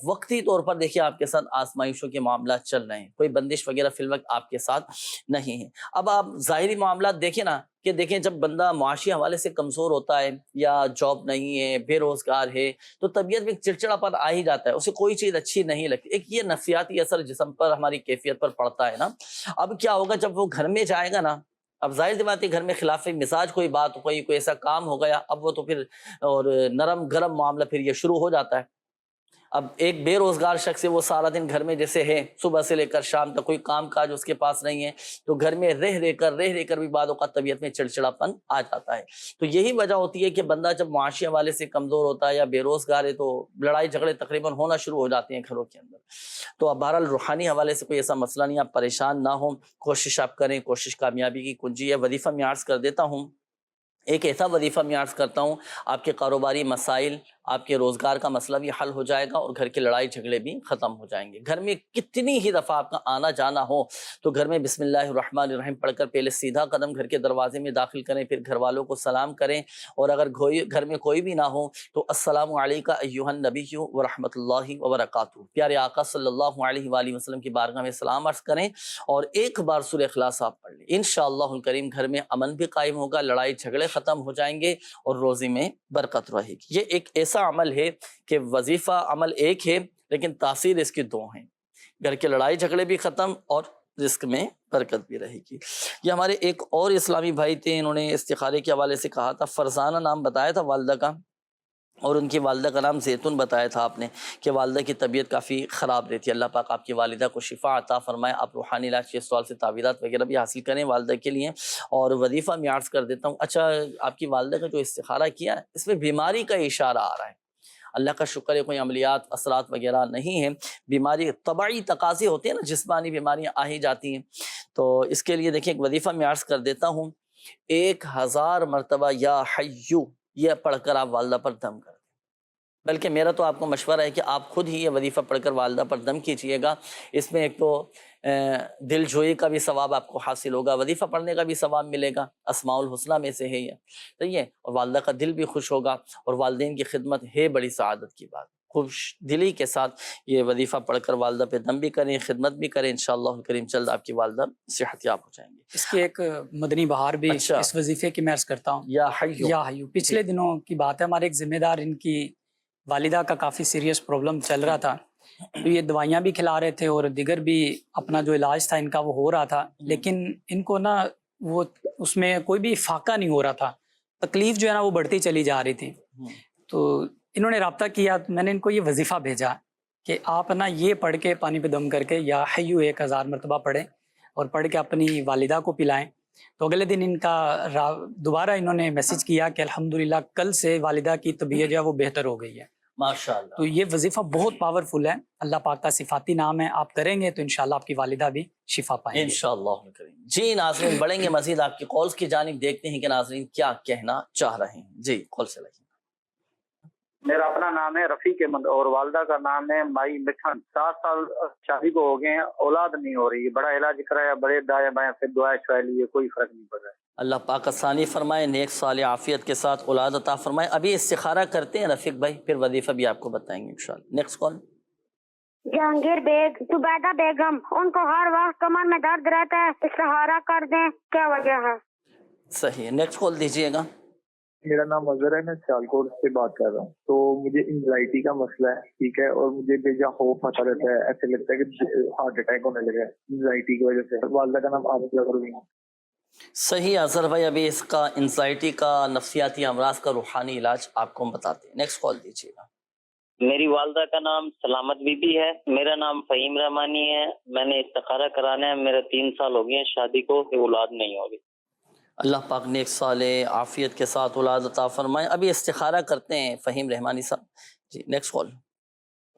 وقتی طور پر دیکھیں آپ کے ساتھ آزمائشوں کے معاملات چل رہے ہیں, کوئی بندش وغیرہ فی الوقت آپ کے ساتھ نہیں ہے. اب آپ ظاہری معاملات دیکھیں نا, کہ دیکھیں جب بندہ معاشی حوالے سے کمزور ہوتا ہے یا جاب نہیں ہے, بے روزگار ہے, تو طبیعت میں چڑچڑاپن آ ہی جاتا ہے, اسے کوئی چیز اچھی نہیں لگتی. ایک یہ نفسیاتی اثر جسم پر, ہماری کیفیت پر پڑتا ہے نا. اب کیا ہوگا جب وہ گھر میں جائے گا نا, اب ظاہر سی بات ہے گھر میں خلاف مزاج کوئی بات, کوئی ایسا کام ہو گیا, اب وہ تو پھر اور نرم گرم معاملہ پھر یہ شروع ہو جاتا ہے. اب ایک بے روزگار شخص ہے, وہ سارا دن گھر میں جیسے ہے, صبح سے لے کر شام تک کوئی کام کاج اس کے پاس نہیں ہے, تو گھر میں رہ کر بھی بعض اوقات طبیعت میں چڑچڑاپن آ جاتا ہے. تو یہی وجہ ہوتی ہے کہ بندہ جب معاشی حوالے سے کمزور ہوتا ہے یا بے روزگار ہے, تو لڑائی جھگڑے تقریباً ہونا شروع ہو جاتے ہیں گھروں کے اندر. تو اب بہرحال روحانی حوالے سے کوئی ایسا مسئلہ نہیں, آپ پریشان نہ ہوں, کوشش آپ کریں, کوشش کامیابی کی کنجی ہے. وظیفہ میں عرض کر دیتا ہوں, ایک ایسا وظیفہ میں عرض کرتا ہوں, آپ کے کاروباری مسائل, آپ کے روزگار کا مسئلہ بھی حل ہو جائے گا اور گھر کے لڑائی جھگڑے بھی ختم ہو جائیں گے. گھر میں کتنی ہی دفعہ آپ کا آنا جانا ہو تو گھر میں بسم اللہ الرحمن الرحیم پڑھ کر پہلے سیدھا قدم گھر کے دروازے میں داخل کریں, پھر گھر والوں کو سلام کریں, اور اگر گھر میں کوئی بھی نہ ہو تو السلام علیکم ایھا النبی ورحمۃ اللہ وبرکاتہ, پیارے آقا صلی اللہ علیہ وآلہ وسلم کی بارگاہ میں سلام عرض کریں, اور ایک بار سورہ اخلاص آپ پڑھ لیں. انشاءاللہ الکریم گھر میں امن بھی قائم ہوگا, لڑائی جھگڑے ختم ہو جائیں گے اور روزی میں برکت رہے گی. یہ ایک ایسا عمل ہے کہ وظیفہ عمل ایک ہے لیکن تاثیر اس کی دو ہیں, گھر کے لڑائی جھگڑے بھی ختم اور رزق میں برکت بھی رہے گی. یہ ہمارے ایک اور اسلامی بھائی تھے, انہوں نے استخارے کے حوالے سے کہا تھا, فرزانہ نام بتایا تھا والدہ کا, اور ان کی والدہ کا نام زیتون بتایا تھا آپ نے, کہ والدہ کی طبیعت کافی خراب رہتی ہے. اللہ پاک آپ کی والدہ کو شفا عطا فرمائے. آپ روحانی علاج کے سوال سے تعویذات وغیرہ بھی حاصل کریں والدہ کے لیے. اور وظیفہ میں عرض کر دیتا ہوں, اچھا آپ کی والدہ کا جو استخارہ کیا ہے اس میں بیماری کا اشارہ آ رہا ہے. اللہ کا شکر ہے کوئی عملیات اثرات وغیرہ نہیں ہیں. بیماری طبعی تقاضے ہوتے ہیں نا, جسمانی بیماریاں آ ہی جاتی ہیں. تو اس کے لیے دیکھیں ایک وظیفہ میں عرض کر دیتا ہوں, 1000 مرتبہ یا حیو یہ پڑھ کر آپ والدہ پر دم کر دیں. بلکہ میرا تو آپ کو مشورہ ہے کہ آپ خود ہی یہ وظیفہ پڑھ کر والدہ پر دم کیجئے گا. اس میں ایک تو دل جوئی کا بھی ثواب آپ کو حاصل ہوگا, وظیفہ پڑھنے کا بھی ثواب ملے گا, اسماء الحسنہ میں سے ہے یہ, صحیح ہے, اور والدہ کا دل بھی خوش ہوگا. اور والدین کی خدمت ہے بڑی سعادت کی بات. خوش دلی کے ساتھ یہ وظیفہ پڑھ کر والدہ پہ دم بھی کریں, خدمت بھی کریں, انشاءاللہ الکریم جلد آپ کی والدہ صحت یاب ہو جائیں گے. اس کی ایک مدنی بہار بھی اچھا. اس وظیفے کی میں عرض کرتا ہوں, یا حیو. یا حیو. پچھلے دنوں کی بات ہے, ہمارے ایک ذمہ دار, ان کی والدہ کا کافی سیریس پرابلم چل رہا تھا, تو یہ دوائیاں بھی کھلا رہے تھے اور دیگر بھی اپنا جو علاج تھا ان کا وہ ہو رہا تھا, لیکن ان کو نا وہ اس میں کوئی بھی فاقہ نہیں ہو رہا تھا, تکلیف جو ہے نا وہ بڑھتی چلی جا رہی تھی. تو انہوں نے رابطہ کیا, میں نے ان کو یہ وظیفہ بھیجا کہ آپ نا یہ پڑھ کے پانی پہ دم کر کے یا حیو 1000 مرتبہ پڑھیں اور پڑھ کے اپنی والدہ کو پلائیں. تو اگلے دن ان کا دوبارہ انہوں نے میسج کیا کہ الحمدللہ کل سے والدہ کی طبیعت جو ہے وہ بہتر ہو گئی ہے. ماشاءاللہ. تو یہ وظیفہ بہت پاورفل ہے, اللہ پاک کا صفاتی نام ہے, آپ کریں گے تو انشاءاللہ آپ کی والدہ بھی شفا پائیں گے انشاءاللہ الکریم. جی ناظرین, بڑھیں گے مزید آپ کی کالز کی جانب, دیکھتے ہیں کہ ناظرین کیا کہنا چاہ رہے ہیں. جی کال سے لگیں. میرا اپنا نام ہے رفیق احمد اور والدہ کا نام ہے مائی مٹھن. 7 سال شادی کو ہو گئے ہیں, اولاد نہیں ہو رہی ہے, بڑا علاج کرایا, بڑے دائیں بائیں سے دعائیں شعائیں لیے, کوئی فرق نہیں پڑ رہا ہے. اللہ پاک آسانی فرمائے, نیک صالح عافیت کے ساتھ اولاد عطا فرمائے. ابھی استخارہ کرتے ہیں رفیق بھائی, پھر وظیفہ بھی آپ کو بتائیں گے انشاءاللہ. Next call. جہانگیر بیگ, زبیدہ بیگم, ان کو ہر وقت کمر میں درد رہتا ہے, استخارہ کر دیں, کیا وجہ ہے؟ صحیح ہے, نیکسٹ کال دیجیے گا. میرا نام اظہر ہے, میں سیالکوٹ سے بات کر رہا ہوں. تو مجھے انزائٹی کا مسئلہ ہے, ٹھیک ہے, اور مجھے بے جا خوف آتا رہتا ہے, ایسے لگتا ہے کہ ہارٹ اٹیک ہونے لگا ہے انزائٹی کی وجہ سے. والدہ کا نام عابدہ کروی ہے. صحیح اظہر بھائی، ابھی اس کا انزائٹی کا، نفسیاتی امراض کا روحانی علاج آپ کو ہم بتاتے ہیں. نیکسٹ کال دیجیے گا. میری والدہ کا نام سلامت بی بی ہے، میرا نام فہیم رحمانی ہے. میں نے استخارہ کرانا ہے، میرا 3 سال ہو گئے ہیں شادی کو، کہ اولاد نہیں ہو رہی. اللہ پاک نیک صالح عافیت کے ساتھ اولاد عطا فرمائے. ابھی استخارہ کرتے ہیں فہیم رحمانی صاحب جی. Next call.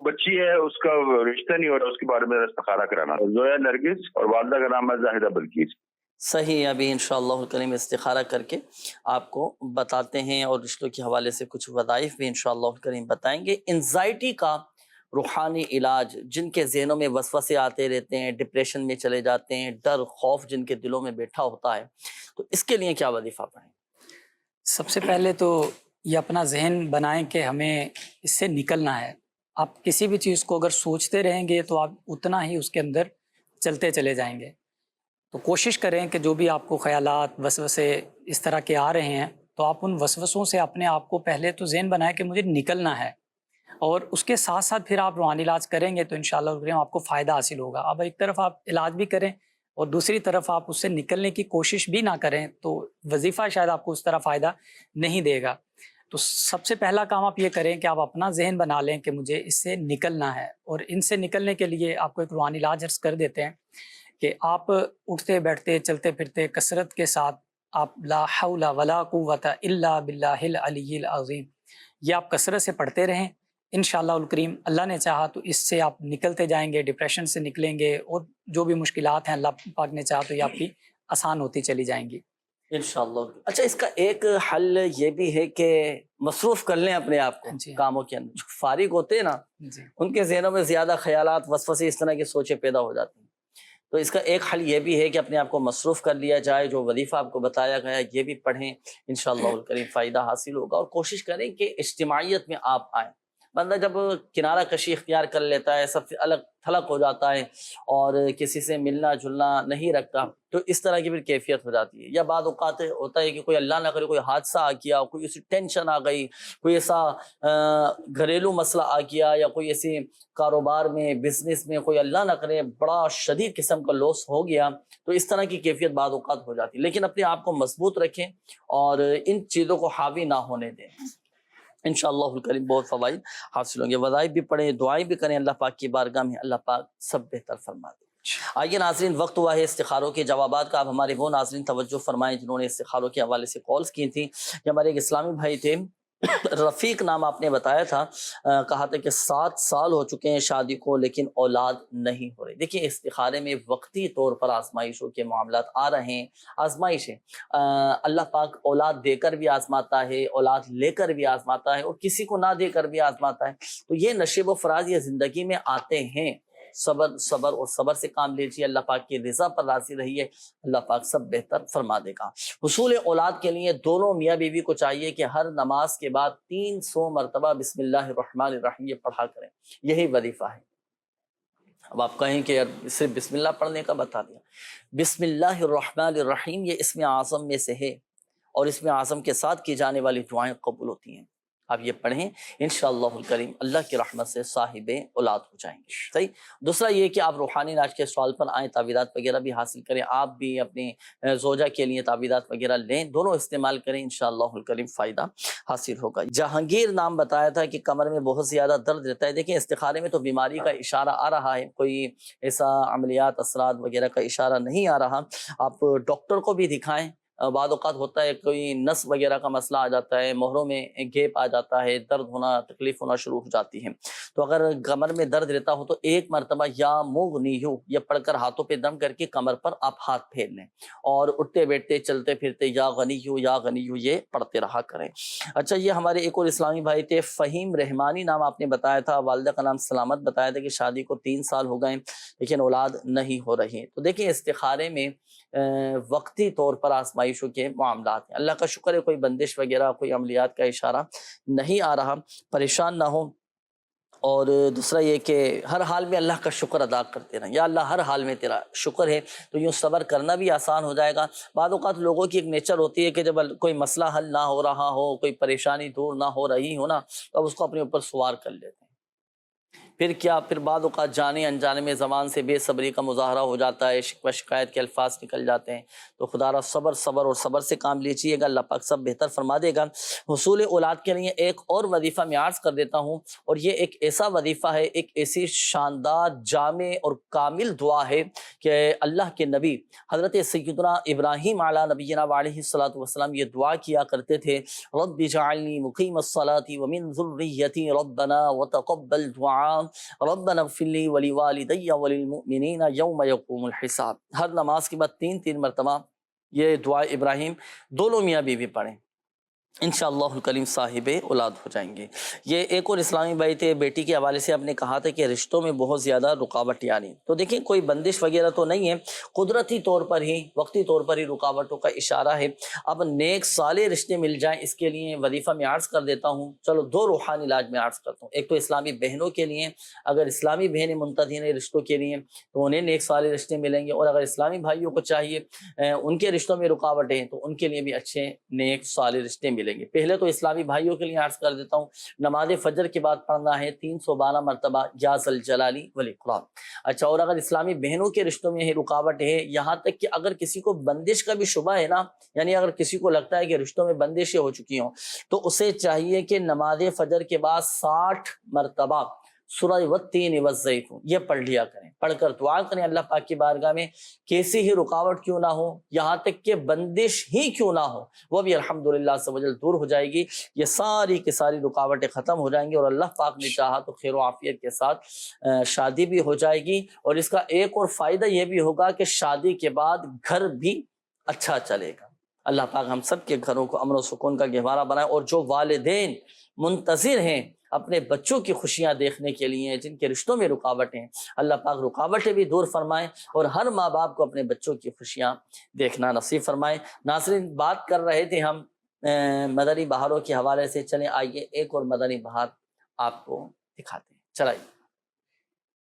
بچی ہے، اس کا رشتہ نہیں ہو رہا، اس کے بارے میں استخارہ کرانا. زویا نرگس، اور والدہ کا نام ہے زاہدہ بلقیس. صحیح، ابھی انشاءاللہ الکریم استخارہ کر کے آپ کو بتاتے ہیں، اور رشتوں کے حوالے سے کچھ وظائف بھی انشاءاللہ الکریم بتائیں گے. انزائٹی کا روحانی علاج، جن کے ذہنوں میں وسوسے آتے رہتے ہیں، ڈپریشن میں چلے جاتے ہیں، ڈر خوف جن کے دلوں میں بیٹھا ہوتا ہے، تو اس کے لیے کیا وظیفہ پڑھیں؟ سب سے پہلے تو یہ اپنا ذہن بنائیں کہ ہمیں اس سے نکلنا ہے. آپ کسی بھی چیز کو اگر سوچتے رہیں گے تو آپ اتنا ہی اس کے اندر چلتے چلے جائیں گے. تو کوشش کریں کہ جو بھی آپ کو خیالات وسوسے اس طرح کے آ رہے ہیں، تو آپ ان وسوسوں سے اپنے آپ کو پہلے تو ذہن بنائیں کہ مجھے نکلنا ہے، اور اس کے ساتھ ساتھ پھر آپ روحانی علاج کریں گے تو انشاءاللہ آپ کو فائدہ حاصل ہوگا. اب ایک طرف آپ علاج بھی کریں اور دوسری طرف آپ اس سے نکلنے کی کوشش بھی نہ کریں تو وظیفہ شاید آپ کو اس طرح فائدہ نہیں دے گا. تو سب سے پہلا کام آپ یہ کریں کہ آپ اپنا ذہن بنا لیں کہ مجھے اس سے نکلنا ہے. اور ان سے نکلنے کے لیے آپ کو ایک روحانی علاج عرض کر دیتے ہیں کہ آپ اٹھتے بیٹھتے چلتے پھرتے کثرت کے ساتھ آپ لا حول ولا قوت الا باللہ العلی العظیم، یہ آپ کثرت سے پڑھتے رہیں. انشاءاللہ الکریم اللہ نے چاہا تو اس سے آپ نکلتے جائیں گے، ڈپریشن سے نکلیں گے، اور جو بھی مشکلات ہیں اللہ پاک نے چاہا تو یہ آپ کی آسان ہوتی چلی جائیں گی انشاءاللہ. اچھا، اس کا ایک حل یہ بھی ہے کہ مصروف کر لیں اپنے آپ کو کاموں کے اندر. جو فارغ ہوتے ہیں نا، ان کے ذہنوں میں زیادہ خیالات وسوسے اس طرح کی سوچیں پیدا ہو جاتی ہیں. تو اس کا ایک حل یہ بھی ہے کہ اپنے آپ کو مصروف کر لیا جائے. جو وظیفہ آپ کو بتایا گیا یہ بھی پڑھیں، انشاءاللہ الکریم فائدہ حاصل ہوگا. اور کوشش کریں کہ اجتماعیت میں آپ آئیں. بندہ جب کنارہ کشی اختیار کر لیتا ہے، سب سے الگ تھلگ ہو جاتا ہے اور کسی سے ملنا جلنا نہیں رکھتا، تو اس طرح کی پھر کیفیت ہو جاتی ہے. یا بعض اوقات ہوتا ہے کہ کوئی اللہ نہ کرے کوئی حادثہ آ گیا، کوئی ایسی ٹینشن آ گئی، کوئی ایسا گھریلو مسئلہ آ گیا، یا کوئی ایسی کاروبار میں بزنس میں کوئی اللہ نہ کرے بڑا شدید قسم کا لاس ہو گیا، تو اس طرح کی کیفیت بعض اوقات ہو جاتی ہے. لیکن اپنے آپ کو مضبوط رکھیں اور ان چیزوں کو حاوی نہ ہونے دیں. انشاءاللہ الکریم بہت فوائد حاصل ہوں گے. وظائف بھی پڑھیں، دعائیں بھی کریں اللہ پاک کی بارگاہ میں، اللہ پاک سب بہتر فرما دیں. آئیے ناظرین، وقت ہوا ہے استخاروں کے جوابات کا. اب ہمارے وہ ناظرین توجہ فرمائیں جنہوں نے استخاروں کے حوالے سے کالز کی تھیں. یہ ہمارے ایک اسلامی بھائی تھے، رفیق نام آپ نے بتایا تھا، کہا تھا کہ 7 سال ہو چکے ہیں شادی کو لیکن اولاد نہیں ہو رہی. دیکھیں، استخارے میں وقتی طور پر آزمائشوں کے معاملات آ رہے ہیں. آزمائش ہے، اللہ پاک اولاد دے کر بھی آزماتا ہے، اولاد لے کر بھی آزماتا ہے، اور کسی کو نہ دے کر بھی آزماتا ہے. تو یہ نشیب و فراز یہ زندگی میں آتے ہیں. صبر اور صبر سے کام لیجیے، اللہ پاک کی رضا پر راضی رہیے، اللہ پاک سب بہتر فرما دے گا. حصول اولاد کے لیے دونوں میاں بیوی کو چاہیے کہ ہر نماز کے بعد 300 مرتبہ بسم اللہ الرحمن الرحیم یہ پڑھا کریں. یہی وظیفہ ہے. اب آپ کہیں کہ یار صرف بسم اللہ پڑھنے کا بتا دیا. بسم اللہ الرحمن الرحیم یہ اسم اعظم میں سے ہے، اور اسم اعظم کے ساتھ کی جانے والی دعائیں قبول ہوتی ہیں. آپ یہ پڑھیں، انشاءاللہ الکریم اللہ کی رحمت سے صاحب اولاد ہو جائیں گے. صحیح. دوسرا یہ کہ آپ روحانی علاج کے سوال پر آئیں، تعویذات وغیرہ بھی حاصل کریں. آپ بھی اپنی زوجہ کے لیے تعویذات وغیرہ لیں، دونوں استعمال کریں، انشاءاللہ الکریم فائدہ حاصل ہوگا. جہانگیر نام بتایا تھا کہ کمر میں بہت زیادہ درد رہتا ہے. دیکھیں، استخارے میں تو بیماری کا اشارہ آ رہا ہے، کوئی ایسا عملیات اثرات وغیرہ کا اشارہ نہیں آ رہا. آپ ڈاکٹر کو بھی دکھائیں. بعض اوقات ہوتا ہے کوئی نس وغیرہ کا مسئلہ آ جاتا ہے، مہروں میں گیپ آ جاتا ہے، درد ہونا، تکلیف ہونا شروع ہو جاتی ہے. تو اگر کمر میں درد رہتا ہو تو 1 مرتبہ یا مغنیو یہ پڑھ کر ہاتھوں پہ دم کر کے کمر پر آپ ہاتھ پھیر لیں، اور اٹھتے بیٹھتے چلتے پھرتے یا غنیو یہ پڑھتے رہا کریں. اچھا، یہ ہمارے ایک اور اسلامی بھائی تھے، فہیم رحمانی نام آپ نے بتایا تھا، والدہ کا نام سلامت بتایا تھا کہ شادی کو 3 سال ہو گئے لیکن اولاد نہیں ہو رہی. تو دیکھیں، استخارے میں وقتی طور پر آزمائشوں کے معاملات ہیں. اللہ کا شکر ہے کوئی بندش وغیرہ، کوئی عملیات کا اشارہ نہیں آ رہا. پریشان نہ ہو. اور دوسرا یہ کہ ہر حال میں اللہ کا شکر ادا کرتے رہیں. یا اللہ ہر حال میں تیرا شکر ہے، تو یوں صبر کرنا بھی آسان ہو جائے گا. بعض اوقات لوگوں کی ایک نیچر ہوتی ہے کہ جب کوئی مسئلہ حل نہ ہو رہا ہو، کوئی پریشانی دور نہ ہو رہی ہو نا، تو اب اس کو اپنے اوپر سوار کر لیتے ہیں. پھر کیا، پھر بعض اوقات جانے انجانے میں زبان سے بے صبری کا مظاہرہ ہو جاتا ہے، شکوہ شکایت کے الفاظ نکل جاتے ہیں. تو خدا را صبر اور صبر سے کام لیجیے گا، اللہ پاک سب بہتر فرما دے گا. حصول اولاد کے لیے ایک اور وظیفہ میں عرض کر دیتا ہوں، اور یہ ایک ایسا وظیفہ ہے، ایک ایسی شاندار جامع اور کامل دعا ہے کہ اللہ کے نبی حضرت سیدنا ابراہیم علیہ نبینا علیہ الصلوۃ والسلام یہ دعا کیا کرتے تھے، رب اجعلنی مقیم الصلاۃ ومن ذریتی ربنا وتقبل دعاء ربنا اغفر لی ولوالدی وللمؤمنین یوم یقوم الحساب. ہر نماز کے بعد 3 مرتبہ یہ دعا ابراہیم دونوں میاں بیوی پڑھیں، انشاءاللہ الکریم صاحب اولاد ہو جائیں گے. یہ ایک اور اسلامی بھائی تھے، بیٹی کے حوالے سے آپ نے کہا تھا کہ رشتوں میں بہت زیادہ رکاوٹ یعنی، تو دیکھیں کوئی بندش وغیرہ تو نہیں ہے، قدرتی طور پر ہی وقتی طور پر ہی رکاوٹوں کا اشارہ ہے. اب نیک صالح رشتے مل جائیں، اس کے لیے وظیفہ میں عرض کر دیتا ہوں. چلو 2 روحانی علاج میں عرض کرتا ہوں. ایک تو اسلامی بہنوں کے لیے، اگر اسلامی بہنیں منتظر ہیں رشتوں کے لیے تو انہیں نیک صالح رشتے ملیں گے، اور اگر اسلامی بھائیوں کو چاہیے ان کے رشتوں میں رکاوٹیں ہیں تو ان کے لیے بھی اچھے نیک صالح رشتے ملیں گے. پہلے تو اسلامی بھائیوں کے لیے عرض کر دیتا ہوں، نماز فجر کے بعد پڑھنا ہے 312 مرتبہ یا ذل جلالی والاکرام. اچھا، اور اگر اسلامی بہنوں کے رشتوں میں رکاوٹ ہے، یہاں تک کہ اگر کسی کو بندش کا بھی شبہ ہے نا، یعنی اگر کسی کو لگتا ہے کہ رشتوں میں بندشیں ہو چکی ہوں، تو اسے چاہیے کہ نماز فجر کے بعد 60 مرتبہ سورہ والتین والزیتون یہ پڑھ لیا کریں، پڑھ کر دعا کریں اللہ پاک کی بارگاہ میں، کیسی ہی رکاوٹ کیوں نہ ہو، یہاں تک کہ بندش ہی کیوں نہ ہو، وہ بھی الحمدللہ عز و جل دور ہو جائے گی. یہ ساری کی ساری رکاوٹیں ختم ہو جائیں گی، اور اللہ پاک نے چاہا تو خیر و عافیت کے ساتھ شادی بھی ہو جائے گی. اور اس کا ایک اور فائدہ یہ بھی ہوگا کہ شادی کے بعد گھر بھی اچھا چلے گا. اللہ پاک ہم سب کے گھروں کو امن و سکون کا گہوارہ بنائے. اور جو والدین منتظر ہیں اپنے بچوں کی خوشیاں دیکھنے کے لیے، جن کے رشتوں میں رکاوٹیں، اللہ پاک رکاوٹیں بھی دور فرمائیں، اور ہر ماں باپ کو اپنے بچوں کی خوشیاں دیکھنا نصیب فرمائیں. ناظرین، بات کر رہے تھے ہم مدنی بہاروں کے حوالے سے، چلیں آئیے ایک اور مدنی بہار آپ کو دکھاتے ہیں. چلائیے.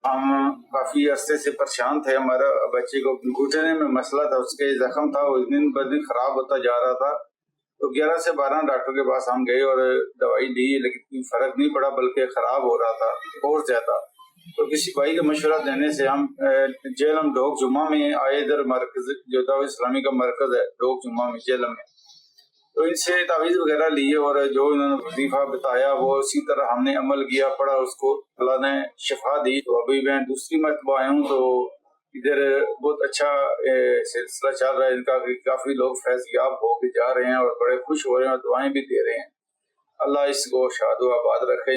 ہم کافی عرصے سے پریشان تھے، ہمارا بچے کو گھٹنے میں مسئلہ تھا، اس کے زخم تھا، وہ دن بہ دن خراب ہوتا جا رہا تھا. تو 11 سے 12 ڈاکٹر کے پاس ہم گئے اور دوائی لی، لیکن کوئی فرق نہیں پڑا، بلکہ خراب ہو رہا تھا اور زیادہ. تو کسی بھائی کا مشورہ دینے سے ہم جیلم ڈوک جمعہ میں آئے، ادھر مرکز جو دعوت اسلامی کا مرکز ہے ڈوک جمعہ میں جیلم میں، تو ان سے تعویذ وغیرہ لیے اور جو انہوں نے وظیفہ بتایا وہ اسی طرح ہم نے عمل کیا، پڑھا، اس کو اللہ نے شفا دی. تو ابھی میں دوسری مرتبہ آیا ہوں، تو ادھر بہت اچھا سلسلہ چل رہا ہے ان کا، کافی لوگ فیض یاب ہو کے جا رہے ہیں اور بڑے خوش ہو رہے ہیں اور دعائیں بھی دے رہے ہیں. اللہ اس کو شاد و آباد رکھے.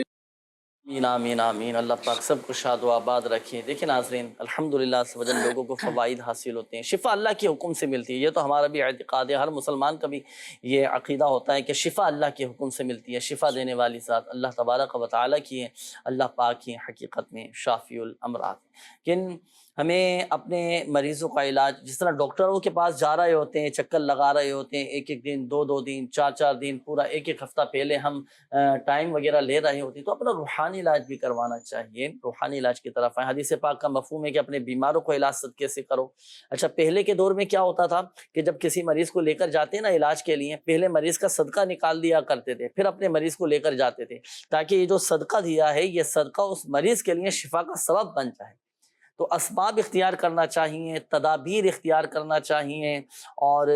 آمین آمین آمین. اللہ پاک سب کو شاد و آباد رکھے. دیکھیں ناظرین، الحمدللہ سبحان لوگوں کو فوائد حاصل ہوتے ہیں، شفا اللہ کے حکم سے ملتی ہے. یہ تو ہمارا بھی اعتقاد ہے، ہر مسلمان کا بھی یہ عقیدہ ہوتا ہے کہ شفا اللہ کے حکم سے ملتی ہے. شفا دینے والی ذات اللہ تبارک و تعالیٰ کی ہے، اللہ پاک ہی حقیقت میں شافی الامراض. لیکن ہمیں اپنے مریضوں کا علاج، جس طرح ڈاکٹروں کے پاس جا رہے ہوتے ہیں، چکر لگا رہے ہوتے ہیں، ایک دن 2 دن 4 دن، پورا ایک ہفتہ پہلے ہم ٹائم وغیرہ لے رہے ہوتے ہیں، تو اپنا روحانی علاج بھی کروانا چاہیے. روحانی علاج کی طرف آئیں. حدیث پاک کا مفہوم ہے کہ اپنے بیماروں کو علاج صدقے سے کرو. اچھا، پہلے کے دور میں کیا ہوتا تھا کہ جب کسی مریض کو لے کر جاتے ہیں نا علاج کے لیے، پہلے مریض کا صدقہ نکال دیا کرتے تھے، پھر اپنے مریض کو لے کر جاتے تھے، تاکہ یہ جو صدقہ دیا ہے یہ صدقہ اس مریض کے لیے شفا کا سبب بن جائے. تو اسباب اختیار کرنا چاہیے، تدابیر اختیار کرنا چاہیے، اور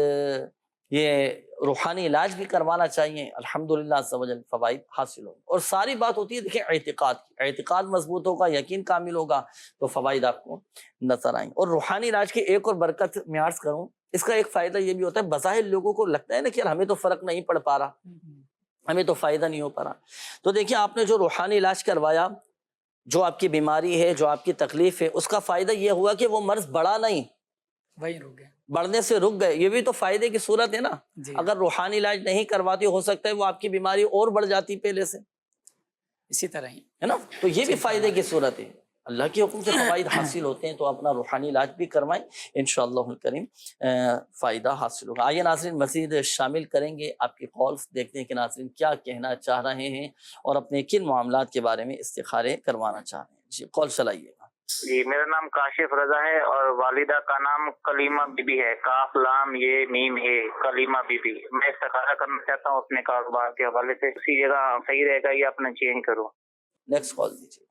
یہ روحانی علاج بھی کروانا چاہیے. الحمدللہ عز و جل فوائد حاصل ہوں. اور ساری بات ہوتی ہے دیکھیں اعتقاد کی، اعتقاد مضبوط ہوگا، یقین کامل ہوگا تو فوائد آپ کو نظر آئیں. اور روحانی علاج کی ایک اور برکت میں عرض کروں، اس کا ایک فائدہ یہ بھی ہوتا ہے، بظاہر لوگوں کو لگتا ہے نا کہ یار ہمیں تو فرق نہیں پڑ پا رہا، ہمیں تو فائدہ نہیں ہو پا رہا. تو دیکھیں آپ نے جو روحانی علاج کروایا، جو آپ کی بیماری ہے، جو آپ کی تکلیف ہے، اس کا فائدہ یہ ہوا کہ وہ مرض بڑھا نہیں، وہی رک گیا، بڑھنے سے رک گئے. یہ بھی تو فائدے کی صورت ہے نا. اگر روحانی علاج نہیں کرواتی، ہو سکتا ہے وہ آپ کی بیماری اور بڑھ جاتی پہلے سے، اسی طرح ہی ہے نا. تو یہ بھی فائدے کی صورت ہے. اللہ کے حکم سے فوائد حاصل ہوتے ہیں، تو اپنا روحانی علاج بھی کروائیں، انشاءاللہ الکریم فائدہ حاصل ہوگا. آئیے ناظرین مزید شامل کریں گے آپ کی کالز، دیکھتے ہیں کہ ناظرین کیا کہنا چاہ رہے ہیں اور اپنے کن معاملات کے بارے میں استخارے کروانا چاہ رہے ہیں. جی کال چلائیے گا. جی، میرا نام کاشف رضا ہے اور والدہ کا نام کلیمہ بی بی ہے، کاف لام یہ میم ہے، کلیمہ بی بی. میں استخارہ کرنا چاہتا ہوں اپنے کاروبار کے حوالے سے، اسی جگہ صحیح رہے گا یا اپنا چینج کروں؟ نیکسٹ کال دیجیے.